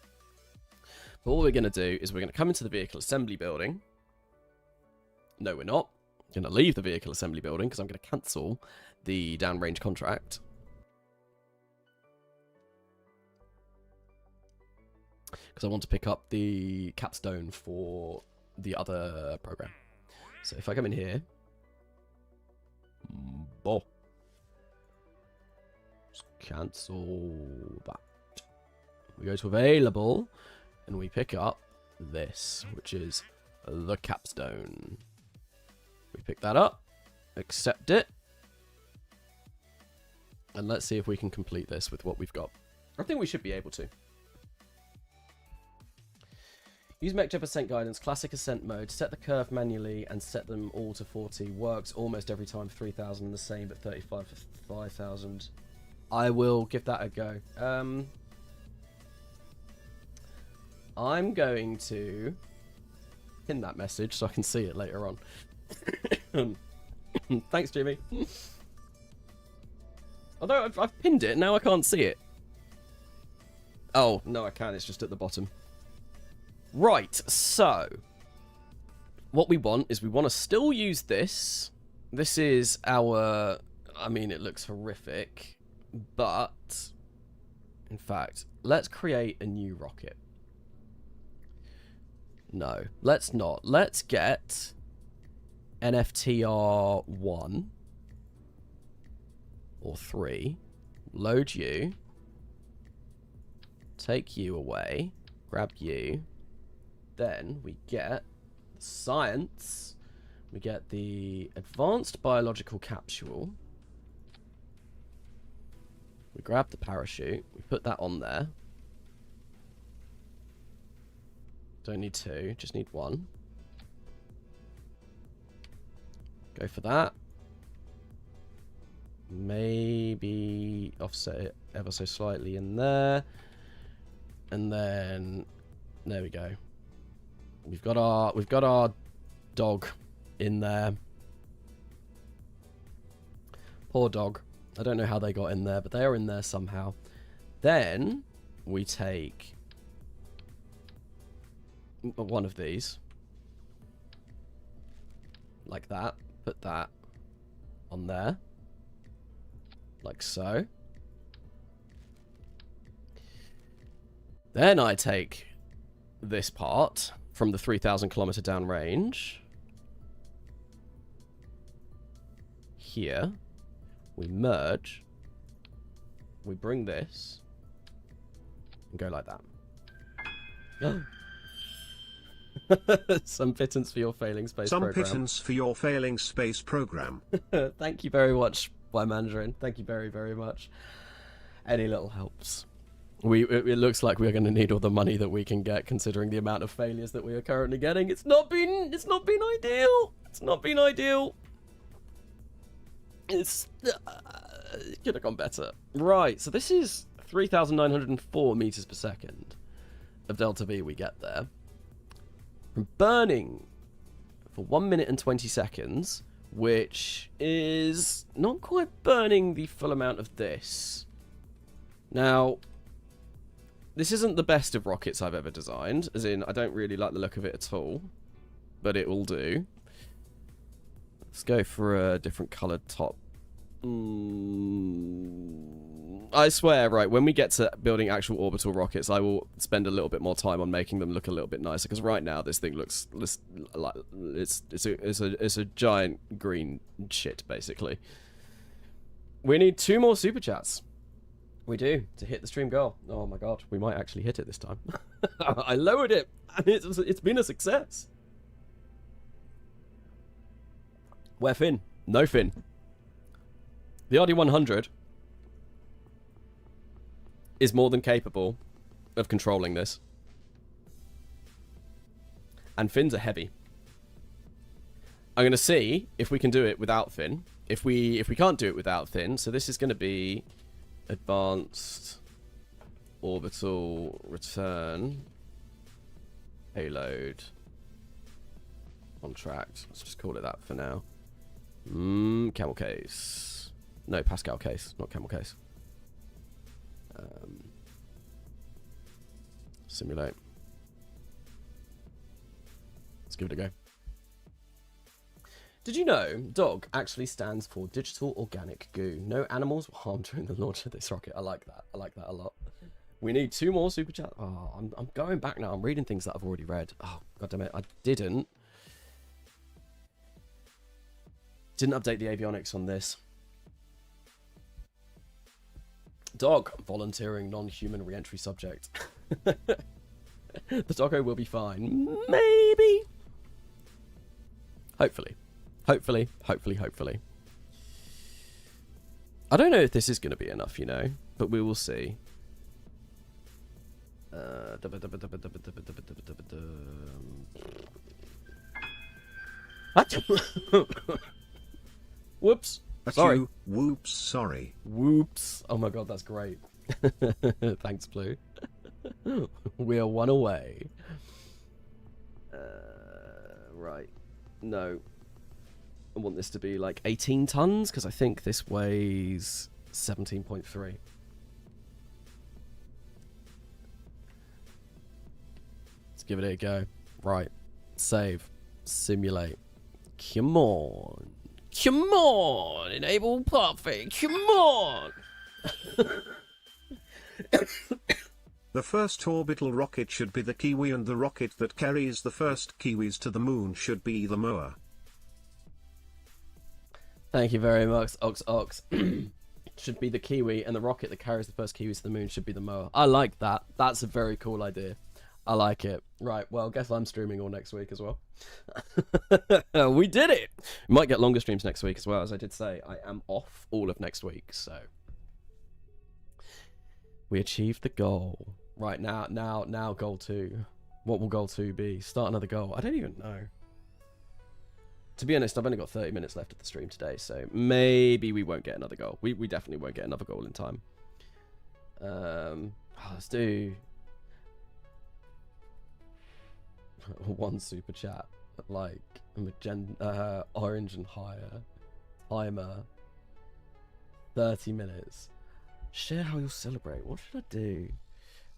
But what we're going to do is we're going to come into the vehicle assembly building. No, we're not. I'm going to leave the vehicle assembly building because I'm going to cancel the downrange contract. Because I want to pick up the capstone for the other program. So if I come in here, just cancel that. We go to available, and we pick up this, which is the capstone. We pick that up, accept it, and let's see if we can complete this with what we've got. I think we should be able to. Use MechJump Ascent Guidance, Classic Ascent Mode, set the curve manually and set them all to 40. Works almost every time, 3,000 the same, but 35 for 5,000. I will give that a go. I'm going to pin that message so I can see it later on. Thanks, Jimmy. Although I've pinned it, now I can't see it. Oh, no I can, it's just at the bottom. Right, so what we want is we want to still use this. This is our, I mean, it looks horrific, but in fact, let's create a new rocket. No, let's not. Let's get NFTR1 or 3, load you, take you away, grab you. Then we get science, we get the advanced biological capsule, we grab the parachute, we put that on there. Don't need 2, just need 1. Go for that. Maybe offset it ever so slightly in there. And then there we go. We've got our dog in there. Poor dog. I don't know how they got in there, but they are in there somehow. Then we take one of these, like that, put that on there, like so. Then I take this part from the 3,000 kilometer downrange. Here, we merge, we bring this, and go like that. Some pittance for your failing space program. Some pittance for your failing space program. Thank you very much, by Mandarin. Thank you very, very much. Any little helps. It looks like we're going to need all the money that we can get, considering the amount of failures that we are currently getting. It's not been ideal. It's not been ideal. It's it could have gone better. Right, so this is 3,904 meters per second of delta V we get there. From burning for 1 minute and 20 seconds, which is not quite burning the full amount of this. Now, this isn't the best of rockets I've ever designed, as in I don't really like the look of it at all, but it will do. Let's go for a different coloured top. I swear, right, when we get to building actual orbital rockets, I will spend a little bit more time on making them look a little bit nicer, because right now this thing looks like it's a giant green shit, basically. We need 2 more super chats. We do, to hit the stream goal. Oh my god, we might actually hit it this time. I lowered it, and it's been a success. Where Finn? No Finn. The RD-100 is more than capable of controlling this. And fins are heavy. I'm going to see if we can do it without fin. If we can't do it without fin, so this is going to be advanced orbital return payload contract. Let's just call it that for now. Camel case. No, Pacl case, not camel case. Simulate. Let's give it a go. Did you know DOG actually stands for Digital Organic Goo? No animals were harmed during the launch of this rocket. I like that. I like that a lot. We need 2 more super chat. Oh, I'm going back now. I'm reading things that I've already read. Oh, god damn it. I didn't update the avionics on this. Dog, volunteering non-human re-entry subject. The doggo will be fine. Maybe. Hopefully. Hopefully. I don't know if this is going to be enough, you know, but we will see. Whoops. Sorry. Whoops, sorry. Whoops. Oh my god, that's great. Thanks, Blue. We are 1 away. Right. No. I want this to be like 18 tons, because I think this weighs 17.3. Let's give it a go. Right. Save. Simulate. Come on. Come on! Enable pathway. Come on! The first orbital rocket should be the Kiwi, and the rocket that carries the first Kiwis to the moon should be the Moa. Thank you very much, Ox. Should be the Kiwi, and the rocket that carries the first Kiwis to the moon should be the Moa. I like that. That's a very cool idea. I like it. Right, well, guess I'm streaming all next week as well. We did it! We might get longer streams next week as well, as I did say. I am off all of next week, so... We achieved the goal. Right, now goal 2. What will goal 2 be? Start another goal. I don't even know. To be honest, I've only got 30 minutes left of the stream today, so maybe we won't get another goal. We definitely won't get another goal in time. Let's do... 1 super chat, like orange and higher, timer, 30 minutes. Share how you'll celebrate. What should I do?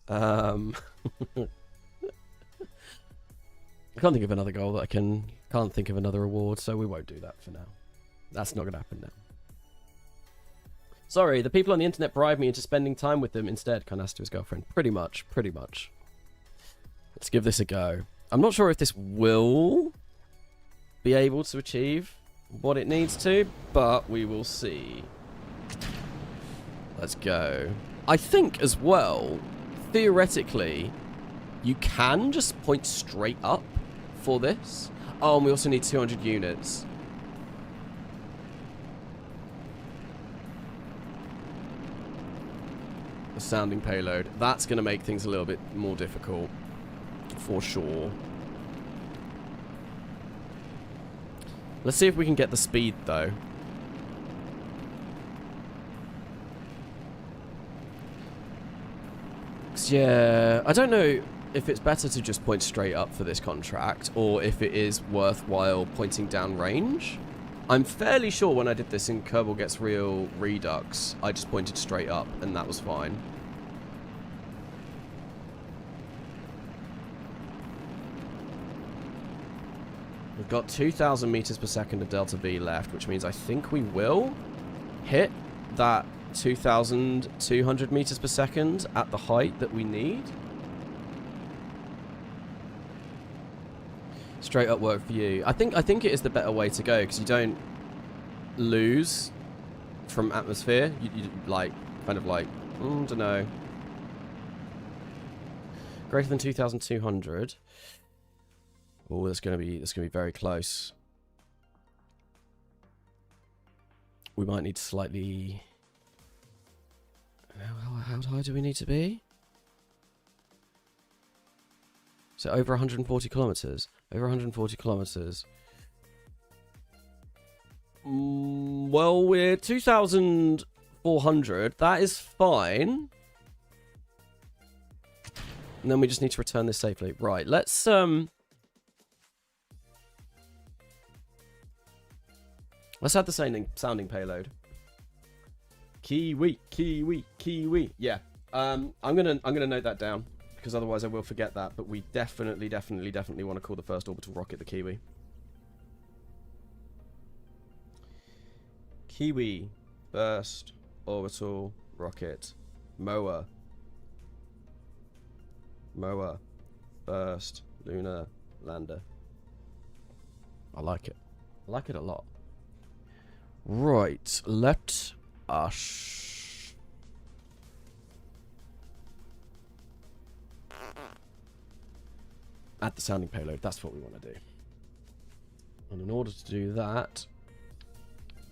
I can't think of another goal that I can't think of another award, so we won't do that for now. That's not going to happen now. Sorry, the people on the internet bribed me into spending time with them instead, Carnas to his girlfriend. Pretty much. Let's give this a go. I'm not sure if this will be able to achieve what it needs to, but we will see. Let's go. I think as well, theoretically, you can just point straight up for this. Oh, and we also need 200 units. The sounding payload. That's going to make things a little bit more difficult, for sure. Let's see if we can get the speed, though. Yeah, I don't know if it's better to just point straight up for this contract, or if it is worthwhile pointing down range. I'm fairly sure when I did this in Kerbal Gets Real Redux, I just pointed straight up, and that was fine. We've got 2,000 meters per second of delta V left, which means I think we will hit that 2,200 meters per second at the height that we need. Straight up work for you. I think it is the better way to go, because you don't lose from atmosphere. You like kind of like don't know. Greater than 2,200. Oh, that's gonna be very close. We might need to slightly. How high do we need to be? So over 140 kilometers. Over 140 kilometers. Well, we're 2,400. That is fine. And then we just need to return this safely. Right, let's add the sounding payload. Kiwi. Yeah. I'm gonna note that down, because otherwise I will forget that. But we definitely want to call the first orbital rocket the Kiwi. Kiwi, burst, orbital, rocket, mower, burst, lunar, lander. I like it. I like it a lot. Right, let us add the sounding payload. That's what we want to do. And in order to do that,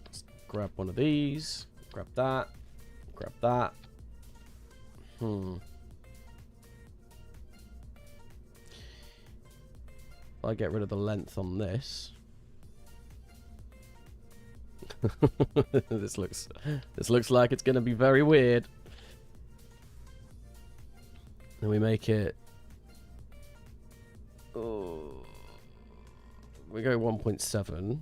let's grab one of these, grab that, grab that. If I get rid of the length on this. This looks like it's gonna be very weird. And we make it. Oh, we go 1.7,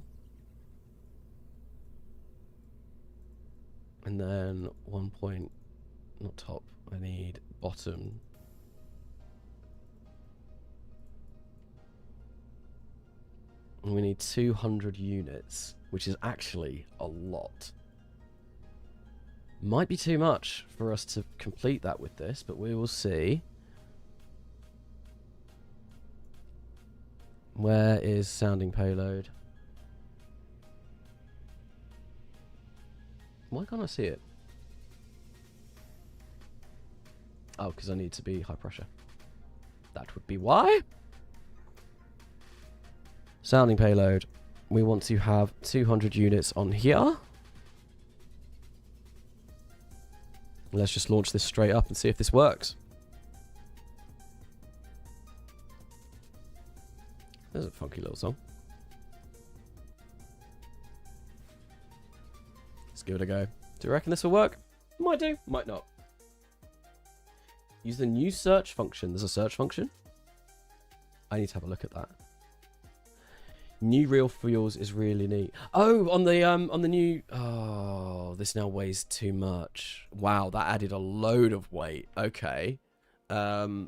and then 1 point, not top. I need bottom. And we need 200 units, which is actually a lot. Might be too much for us to complete that with this, but we will see. Where is sounding payload? Why can't I see it? Oh, because I need to be high pressure. That would be why. Sounding payload. We want to have 200 units on here. Let's just launch this straight up and see if this works. There's a funky little song. Let's give it a go. Do you reckon this will work? Might do, might not. Use the new search function. There's a search function. I need to have a look at that. New real fuels is really neat. Oh, on the new. Oh, this now weighs too much. Wow, that added a load of weight. Okay, Right,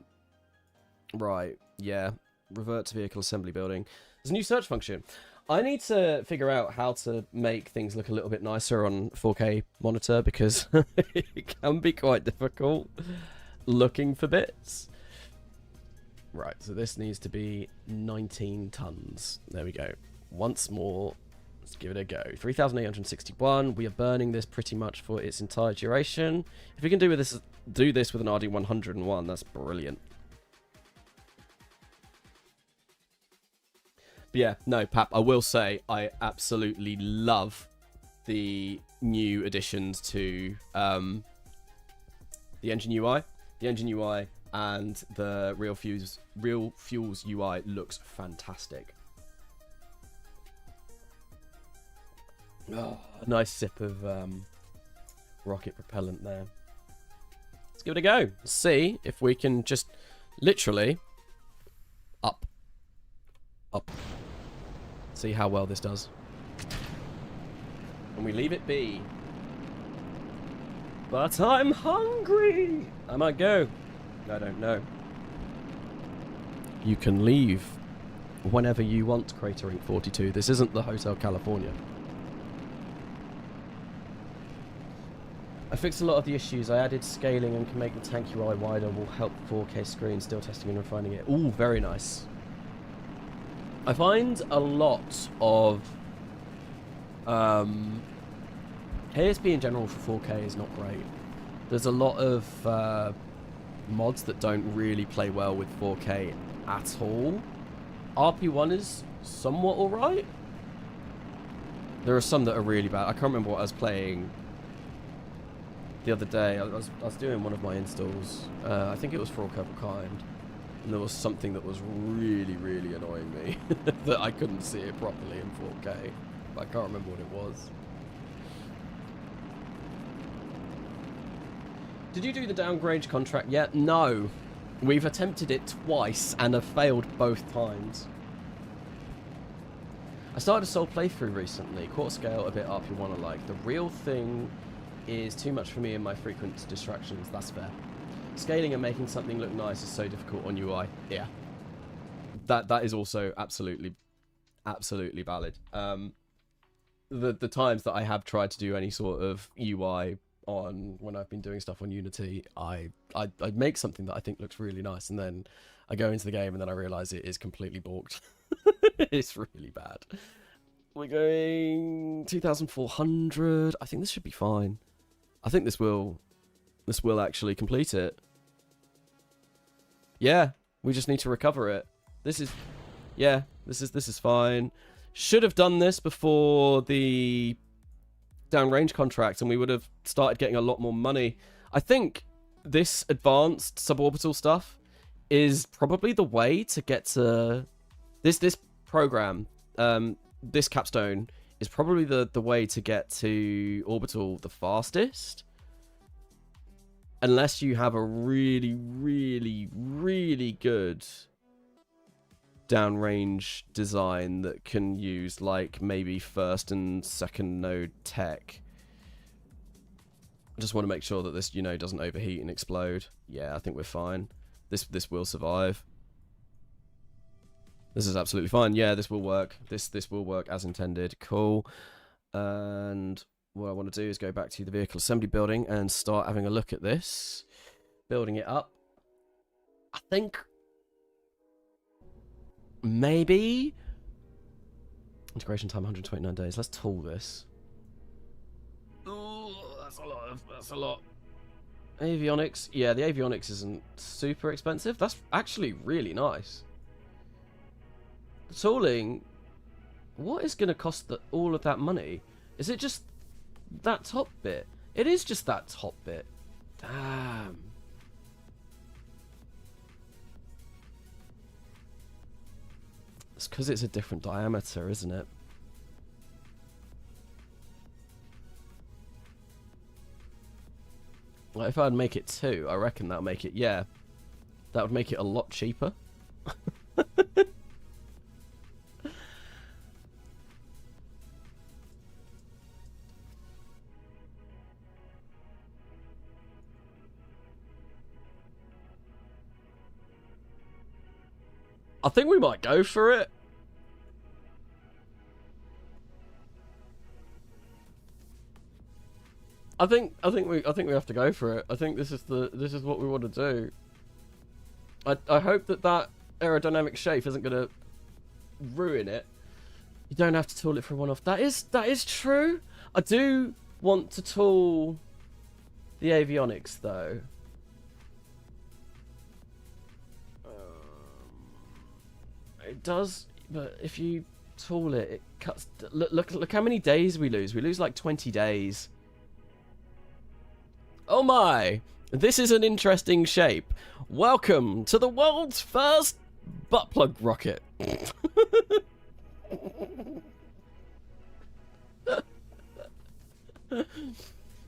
yeah. Revert to vehicle assembly building. There's a new search function. I need to figure out how to make things look a little bit nicer on 4K monitor because it can be quite difficult looking for bits. Right, so this needs to be 19 tons. There we go. Once more, let's give it a go. 3,861. We are burning this pretty much for its entire duration. If we can do this with an RD-101, that's brilliant. But yeah, no, Pap, I will say I absolutely love the new additions to the engine UI. The engine UI and the Real Fuels UI looks fantastic. Oh, a nice sip of rocket propellant there. Let's give it a go. Let's see if we can just literally up. See how well this does. And we leave it be. But I'm hungry. I might go. I don't know. You can leave whenever you want, Crater Inc. 42. This isn't the Hotel California. I fixed a lot of the issues. I added scaling and can make the tank UI wider. Will help 4K screen. Still testing and refining it. Ooh, very nice. I find a lot of KSP in general for 4K is not great. There's a lot of mods that don't really play well with 4K at all. RP-1 is somewhat alright. There are some that are really bad. I can't remember what I was playing the other day. I was doing one of my installs. I think it was for All Kerbal Kind. And there was something that was really, really annoying me. that I couldn't see it properly in 4K. But I can't remember what it was. Did you do the downgrade contract yet? No. We've attempted it twice and have failed both times. I started a solo playthrough recently. Quarter scale, a bit RP-1 alike. The real thing is too much for me and my frequent distractions. That's fair. Scaling and making something look nice is so difficult on UI. Yeah. That is also absolutely valid. The times that I have tried to do any sort of UI on when I've been doing stuff on Unity, I make something that I think looks really nice, and then I go into the game and then I realise it is completely balked. It's really bad. We're going 2,400. I think this should be fine. I think this will actually complete it. Yeah, we just need to recover it. This is fine. Should have done this before the downrange contract, and we would have started getting a lot more money. I think this advanced suborbital stuff is probably the way to get to this program. This capstone is probably the way to get to orbital the fastest. Unless you have a really, really, really good downrange design that can use, like, maybe first and second node tech. I just want to make sure that this, doesn't overheat and explode. Yeah, I think we're fine. This will survive. This is absolutely fine. Yeah, this will work. This will work as intended. Cool. And what I want to do is go back to the vehicle assembly building and start having a look at this. Building it up. I think maybe integration time 129 days. Let's tool this. Oh, that's a lot. Avionics. Yeah, the avionics isn't super expensive. That's actually really nice. The tooling, what is going to cost all of that money? Is it just that top bit? It is just that top bit. Damn. It's because it's a different diameter, isn't it? Like if I'd make it 2, I reckon that would make it, yeah. That would make it a lot cheaper. I think we might go for it. I think we have to go for it. I think this is what we want to do. I hope that aerodynamic shape isn't gonna ruin it. You don't have to tool it for a one-off. That is true. I do want to tool the avionics though. It does, but if you tool it, it cuts. Look how many days we lose. We lose like 20 days. Oh my! This is an interesting shape. Welcome to the world's first butt plug rocket. Do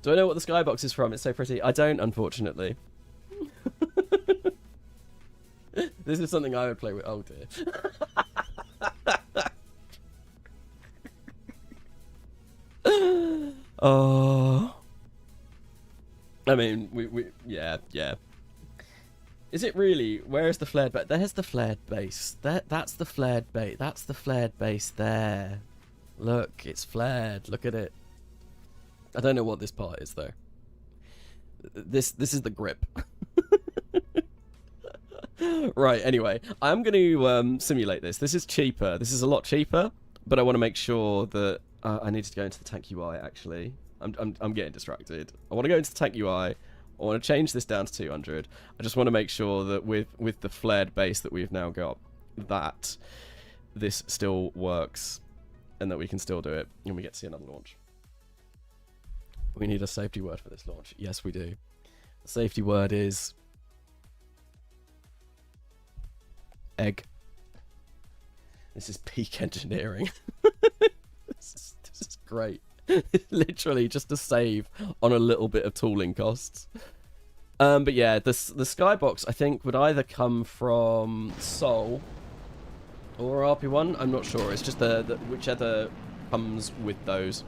I know what the skybox is from? It's so pretty. I don't, unfortunately. This is something I would play with. Oh dear. Oh. I mean, yeah. Is it really? Where is the flared base? There's the flared base. That's the flared base. That's the flared base there. Look, it's flared. Look at it. I don't know what this part is though. This is the grip. Right. Anyway, I'm going to simulate this. This is cheaper. This is a lot cheaper, but I want to make sure that I need to go into the tank UI. Actually, I'm getting distracted. I want to go into the tank UI. I want to change this down to 200. I just want to make sure that with the flared base that we've now got, that this still works and that we can still do it and we get to see another launch. We need a safety word for this launch. Yes, we do. The safety word is egg. This is peak engineering. This is great. Literally just to save on a little bit of tooling costs. But yeah, the skybox I think would either come from Sol or RP-1. I'm not sure. It's just the whichever comes with those.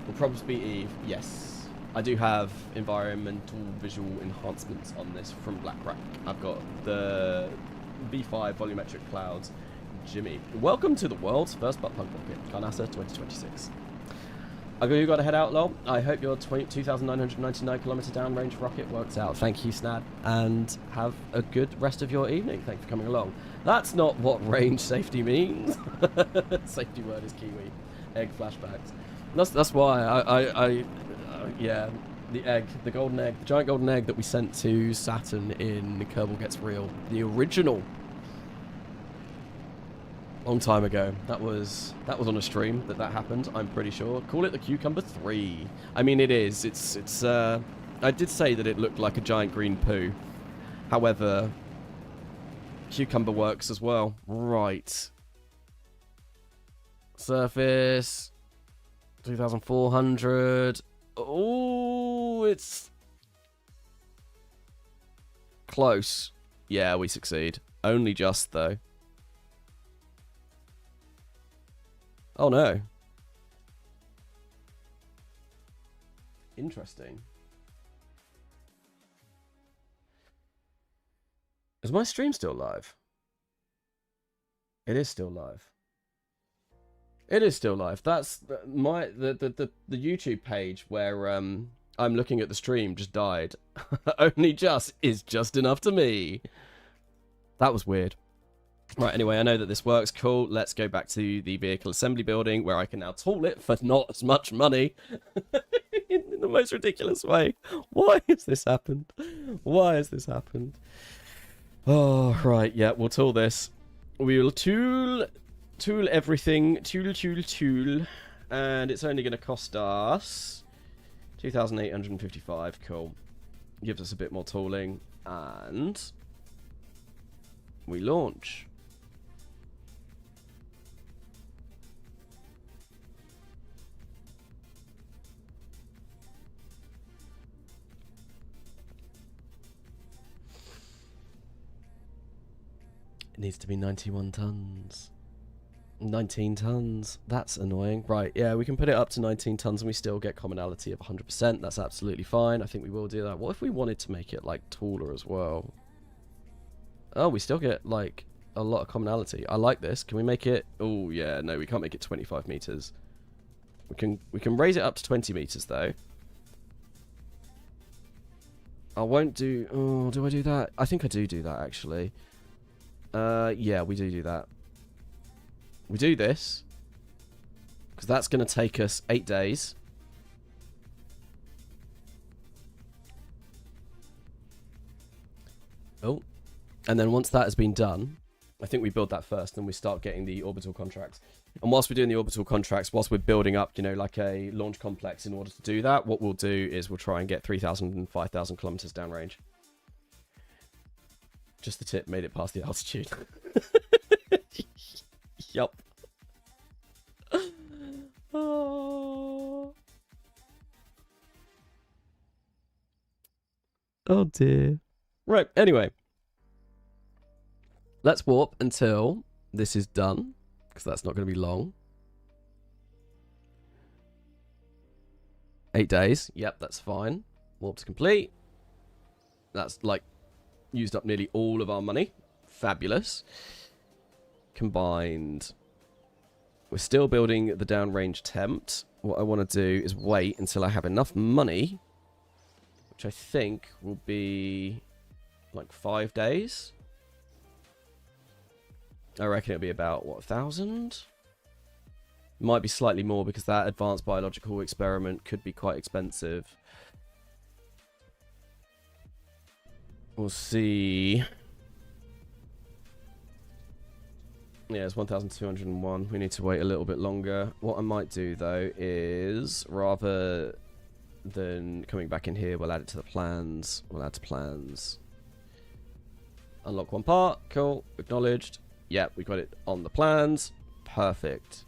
Will probably be Eve. Yes. I do have environmental visual enhancements on this from BlackRock. I've got the B5 volumetric clouds. Jimmy, welcome to the world's first butt plug rocket, Carnasa 2026. You got to head out, lol. I hope your 2,999 kilometer downrange rocket works out. Thank you, Snad, and have a good rest of your evening. Thanks for coming along. That's not what range safety means. Safety word is Kiwi. Egg flashbacks. That's why yeah, the egg, the golden egg, the giant golden egg that we sent to Saturn in Kerbal Gets Real, the original. Long time ago. That was on a stream that happened, I'm pretty sure. Call it the Cucumber 3. I mean, it is. It's I did say that it looked like a giant green poo. However, Cucumber works as well. Right. Surface 2,400. Oh, it's close. Yeah, we succeed. Only just, though. Oh, no. Interesting. Is my stream still live? It is still live. It is still live. That's my the YouTube page where I'm looking at the stream just died. Only just is just enough to me. That was weird. Right, anyway, I know that this works. Cool. Let's go back to the vehicle assembly building where I can now tool it for not as much money. in the most ridiculous way. Why has this happened? Why has this happened? Oh, right. Yeah, we'll tool this. We will tool everything. Tool. And it's only going to cost us 2,855. Cool. Gives us a bit more tooling. And we launch. It needs to be 91 tons. 19 tons. That's annoying. Right, yeah, we can put it up to 19 tons and we still get commonality of 100%. That's absolutely fine. I think we will do that. What if we wanted to make it, like, taller as well? Oh, we still get, like, a lot of commonality. I like this. Can we make it... Oh, yeah, no, we can't make it 25 meters. We can raise it up to 20 meters, though. I won't do... Oh, do I do that? I think I do that, actually. Yeah, we do that. We do this. Because that's going to take us 8 days. Oh. And then once that has been done, I think we build that first, and we start getting the orbital contracts. And whilst we're doing the orbital contracts, whilst we're building up, you know, like a launch complex in order to do that, what we'll do is we'll try and get 3,000 and 5,000 kilometers downrange. Just the tip made it past the altitude. Yup. Oh. Oh dear. Right, anyway. Let's warp until this is done, because that's not going to be long. 8 days. Yep, that's fine. Warp's complete. That's, like, used up nearly all of our money. Fabulous. Combined. We're still building the downrange tempt. What I want to do is wait until I have enough money, which I think will be, like, 5 days. I reckon it'll be about, what, 1,000? Might be slightly more because that advanced biological experiment could be quite expensive. We'll see. Yeah, it's 1,201. We need to wait a little bit longer. What I might do, though, is rather than coming back in here, we'll add it to the plans. We'll add to plans. Unlock one part. Cool. Acknowledged. Yep, we got it on the plans. Perfect.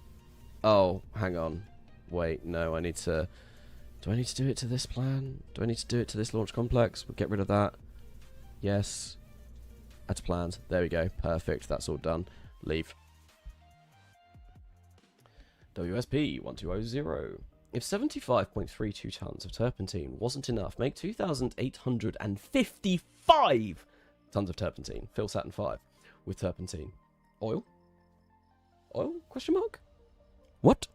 Oh, hang on. Wait, no, I need to... Do I need to do it to this plan? Do I need to do it to this launch complex? We'll get rid of that. Yes. Add to plans. There we go. Perfect. That's all done. Leave. WSP 1200. If 75.32 tons of turpentine wasn't enough, make 2,855 tons of turpentine. Fill Saturn 5 with turpentine. Oil? Oil? Question mark? What?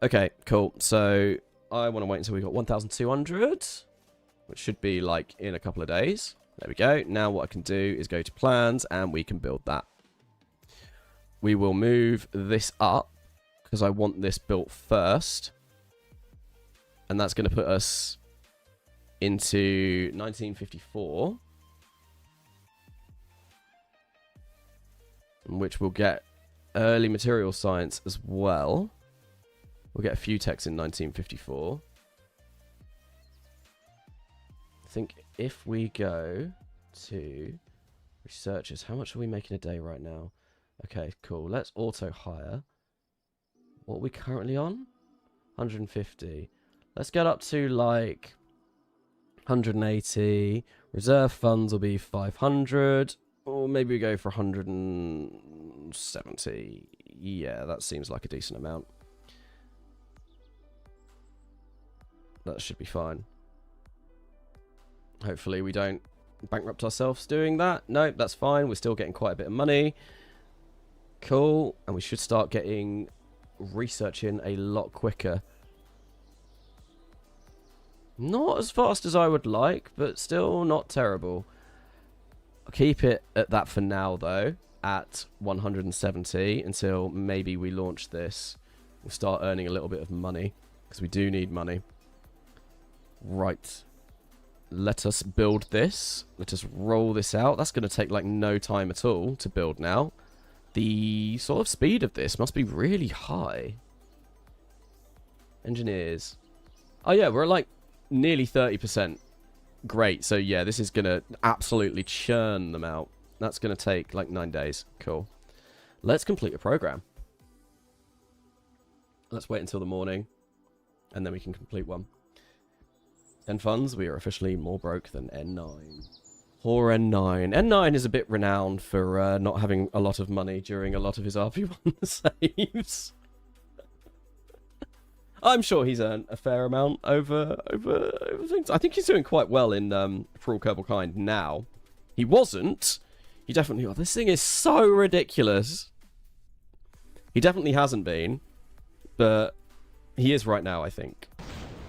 Okay, cool. So I want to wait until we got 1,200, which should be like in a couple of days. There we go. Now what I can do is go to plans and we can build that. We will move this up because I want this built first. And that's going to put us into 1954. In which we'll get early material science as well. We'll get a few techs in 1954. I think if we go to researchers, how much are we making a day right now? Okay, cool. Let's auto hire. What are we currently on? 150. Let's get up to like 180. Reserve funds will be 500. Or maybe we go for 170. Yeah, that seems like a decent amount. That should be fine. Hopefully we don't bankrupt ourselves doing that. Nope, that's fine. We're still getting quite a bit of money. Cool. And we should start getting research in a lot quicker. Not as fast as I would like, but still not terrible. I'll keep it at that for now, though, at 170 until maybe we launch this. We'll start earning a little bit of money, because we do need money. Right. Let us build this. Let us roll this out. That's going to take, like, no time at all to build now. The sort of speed of this must be really high. Engineers. Oh, yeah, we're at, like, nearly 30%. Great. So, yeah, this is going to absolutely churn them out. That's going to take, like, 9 days. Cool. Let's complete a program. Let's wait until the morning, and then we can complete one. 10 funds. We are officially more broke than N9. Poor N9. N9 is a bit renowned for not having a lot of money during a lot of his RP-1 saves. I'm sure he's earned a fair amount over things. I think he's doing quite well in For All Kerbal Kind now. He wasn't. He definitely... Oh, this thing is so ridiculous. He definitely hasn't been, but he is right now, I think.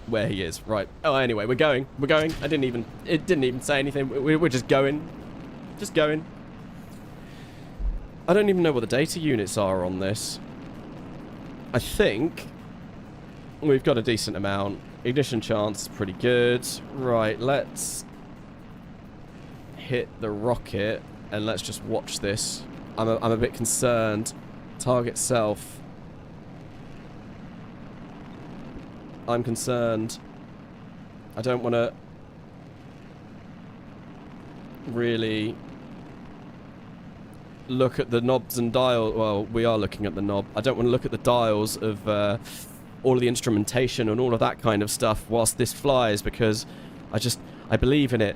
Where he is, right. Oh, anyway, we're going. We're going. It didn't even say anything. We're just going. Just going. I don't even know what the data units are on this. I think we've got a decent amount. Ignition chance is pretty good. Right, let's hit the rocket and let's just watch this. I'm a bit concerned. Target self. I'm concerned. I don't want to really look at the knobs and dials. Well, we are looking at the knob. I don't want to look at the dials of all of the instrumentation and all of that kind of stuff whilst this flies, because I believe in it.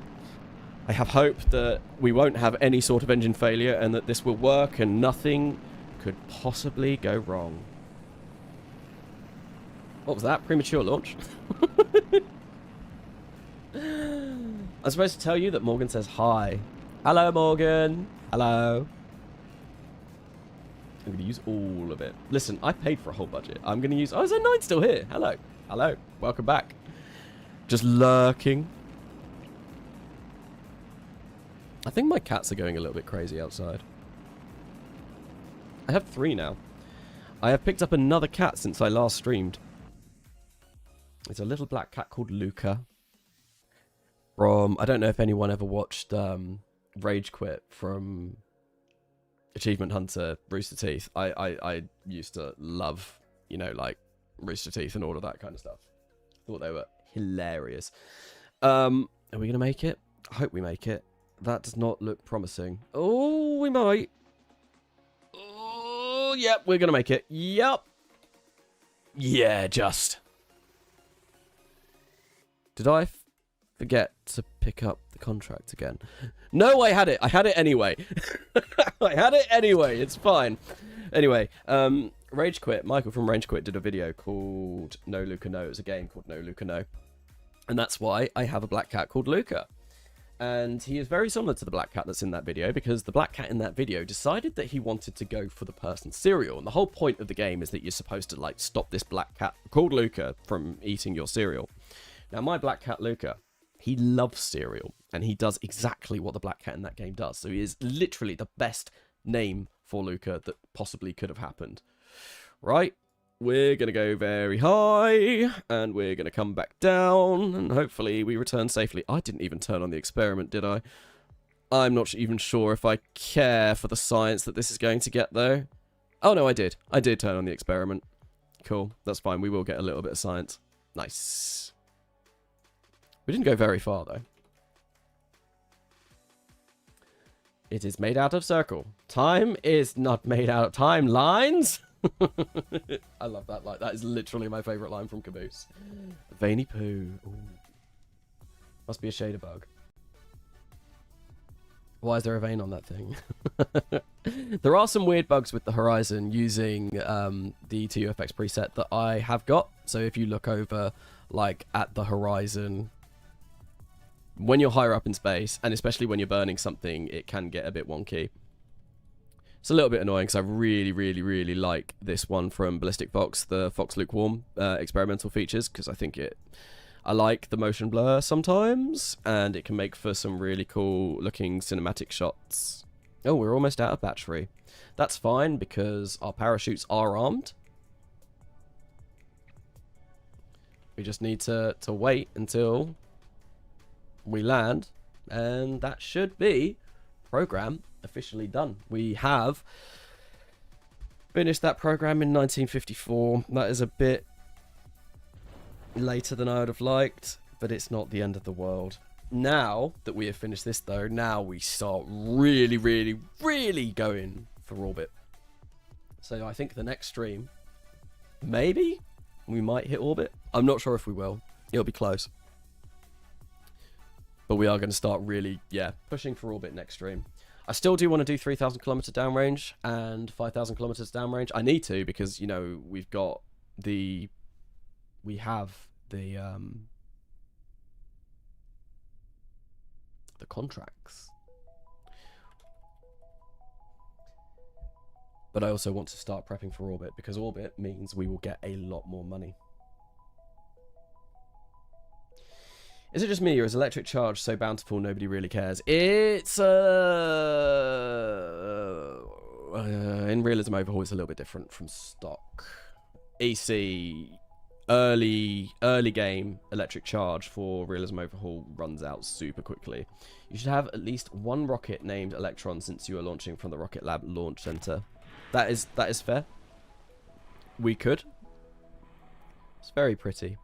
I have hope that we won't have any sort of engine failure and that this will work and nothing could possibly go wrong. What was that? Premature launch? I'm supposed to tell you that Morgan says hi. Hello, Morgan. Hello. I'm going to use all of it. Listen, I paid for a whole budget. I'm going to use... Oh, is that 9 still here? Hello. Hello. Welcome back. Just lurking. I think my cats are going a little bit crazy outside. I have 3 now. I have picked up another cat since I last streamed. It's a little black cat called Luca. From... I don't know if anyone ever watched Rage Quit from... Achievement Hunter, Rooster Teeth. I used to love, you know, like Rooster Teeth and all of that kind of stuff. Thought they were hilarious. Are we going to make it? I hope we make it. That does not look promising. Oh, we might. Oh, yep, we're going to make it. Yep. Yeah, just. Did I forget to pick up the contract again? No, I had it. I had it anyway. I had it anyway. It's fine. Anyway, Rage Quit. Michael from Rage Quit did a video called No Luca No. It was a game called No Luca No. And that's why I have a black cat called Luca. And he is very similar to the black cat that's in that video, because the black cat in that video decided that he wanted to go for the person's cereal. And the whole point of the game is that you're supposed to, like, stop this black cat called Luca from eating your cereal. Now, my black cat, Luca, he loves cereal, and he does exactly what the black cat in that game does. So he is literally the best name for Luca that possibly could have happened. Right? We're going to go very high, and we're going to come back down, and hopefully we return safely. I didn't even turn on the experiment, did I? I'm not even sure if I care for the science that this is going to get, though. Oh, no, I did. I did turn on the experiment. Cool. That's fine. We will get a little bit of science. Nice. We didn't go very far, though. It is made out of circle. Time is not made out of timelines. I love that line. That is literally my favourite line from Caboose. Veiny poo. Ooh. Must be a shader bug. Why is there a vein on that thing? There are some weird bugs with the Horizon using the TUFX preset that I have got. So if you look over, like, at the Horizon, when you're higher up in space, and especially when you're burning something, it can get a bit wonky. It's a little bit annoying because I really, really, really like this one from Ballistic Fox, the Fox Lukewarm experimental features, because I think I like the motion blur sometimes, and it can make for some really cool looking cinematic shots. Oh, we're almost out of battery. That's fine because our parachutes are armed. We just need to wait until we land, and that should be program officially done. We have finished that program in 1954. That is a bit later than I would have liked, but it's not the end of the world. Now that we have finished this, though, now we start really, really, really going for orbit. So I think the next stream, maybe we might hit orbit. I'm not sure if we will. It'll be close. But we are going to start really, yeah, pushing for orbit next stream. I still do want to do 3,000 kilometer downrange and 5,000 kilometers downrange. I need to because, you know, we have the contracts. But I also want to start prepping for orbit, because orbit means we will get a lot more money. Is it just me, or is electric charge so bountiful nobody really cares? It's in Realism Overhaul it's a little bit different from stock. EC early game electric charge for Realism Overhaul runs out super quickly. You should have at least one rocket named Electron since you are launching from the Rocket Lab Launch Center. That is fair. We could. It's very pretty.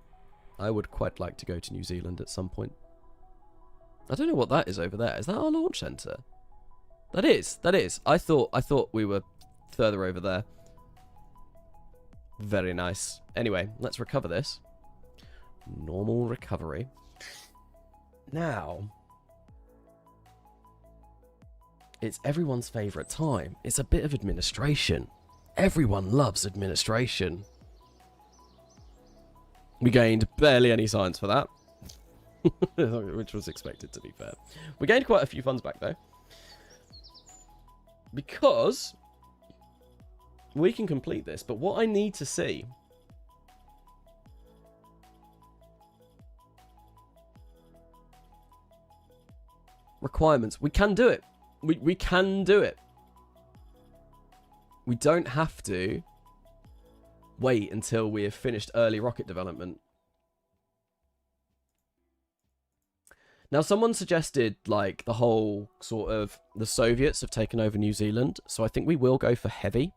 I would quite like to go to New Zealand at some point. I don't know what that is over there. Is that our launch center? That is. I thought we were further over there. Very nice. Anyway, let's recover this. Normal recovery. Now, it's everyone's favorite time. It's a bit of administration. Everyone loves administration. We gained barely any science for that. Which was expected, to be fair. We gained quite a few funds back, though. Because we can complete this, but what I need to see... Requirements. We can do it. We can do it. We don't have to wait until we have finished early rocket development. Now, someone suggested, like, the whole sort of... The Soviets have taken over New Zealand, so I think we will go for heavy.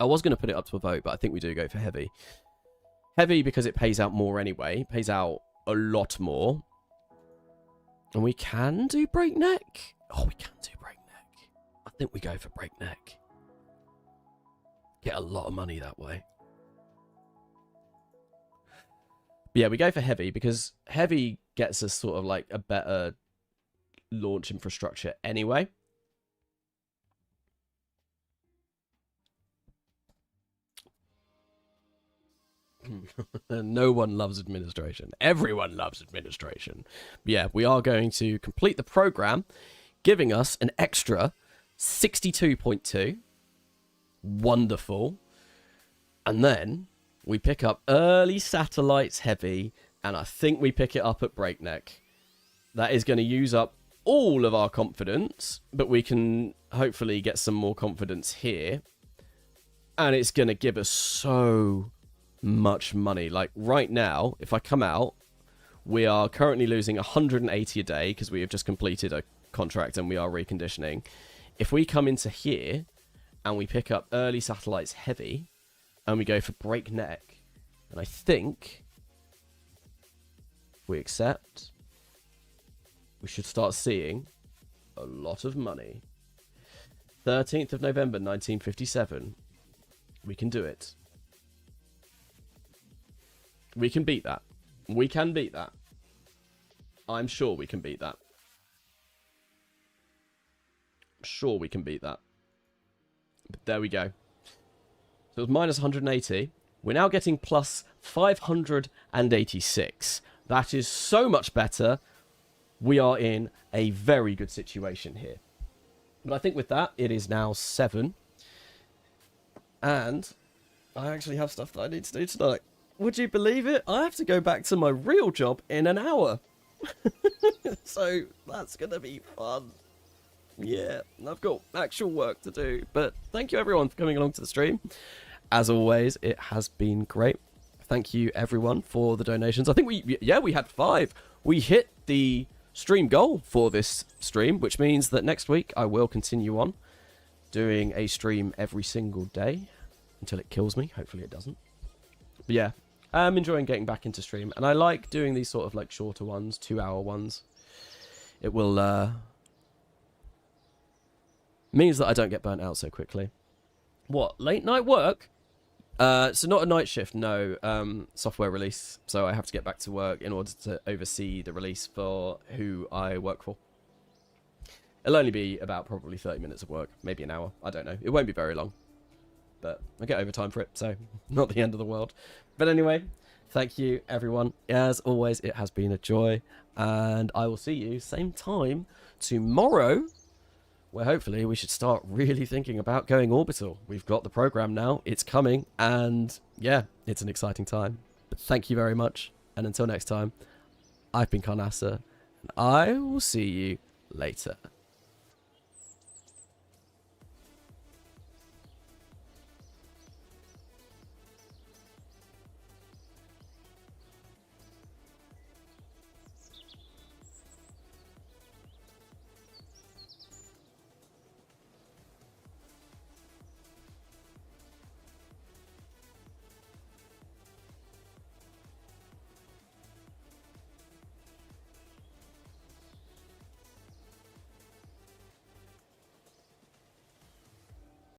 I was going to put it up to a vote, but I think we do go for heavy. Heavy because it pays out more anyway. It pays out a lot more. And we can do breakneck. Oh, we can do breakneck. I think we go for breakneck. Get a lot of money that way. But yeah, we go for heavy because heavy gets us sort of like a better launch infrastructure anyway. No one loves administration. Everyone loves administration. But yeah, we are going to complete the program, giving us an extra 62.2. Wonderful. And then we pick up early satellites heavy, and I think we pick it up at breakneck. That is going to use up all of our confidence, but we can hopefully get some more confidence here. And it's going to give us so much money. Like right now, if I come out, we are currently losing 180 a day because we have just completed a contract and we are reconditioning. If we come into here and we pick up early satellites heavy and we go for breakneck, and I think we accept, we should start seeing a lot of money. 13th of November 1957. We can do it. We can beat that. We can beat that. I'm sure we can beat that. I'm sure we can beat that. But there we go. So it was minus 180. We're now getting plus 586. That is so much better. We are in a very good situation here. But I think with that, it is now 7. And I actually have stuff that I need to do tonight. Would you believe it? I have to go back to my real job in an hour. So that's going to be fun. Yeah, I've got actual work to do. But thank you everyone for coming along to the stream. As always, it has been great. Thank you everyone for the donations. I think we had 5. We hit the stream goal for this stream, which means that next week I will continue on doing a stream every single day until it kills me. Hopefully it doesn't. But yeah, I'm enjoying getting back into stream, and I like doing these sort of like shorter ones, 2-hour ones. It will means that I don't get burnt out so quickly. What, late night work? So not a night shift, no. Software release, so I have to get back to work in order to oversee the release for who I work for. It'll only be about probably 30 minutes of work, maybe an hour, I don't know. It won't be very long, but I get overtime for it, so not the end of the world. But anyway, thank you everyone. As always, it has been a joy, and I will see you same time tomorrow where hopefully we should start really thinking about going orbital. We've got the program now, it's coming, and yeah, it's an exciting time. But thank you very much, and until next time, I've been Carnassa, and I will see you later.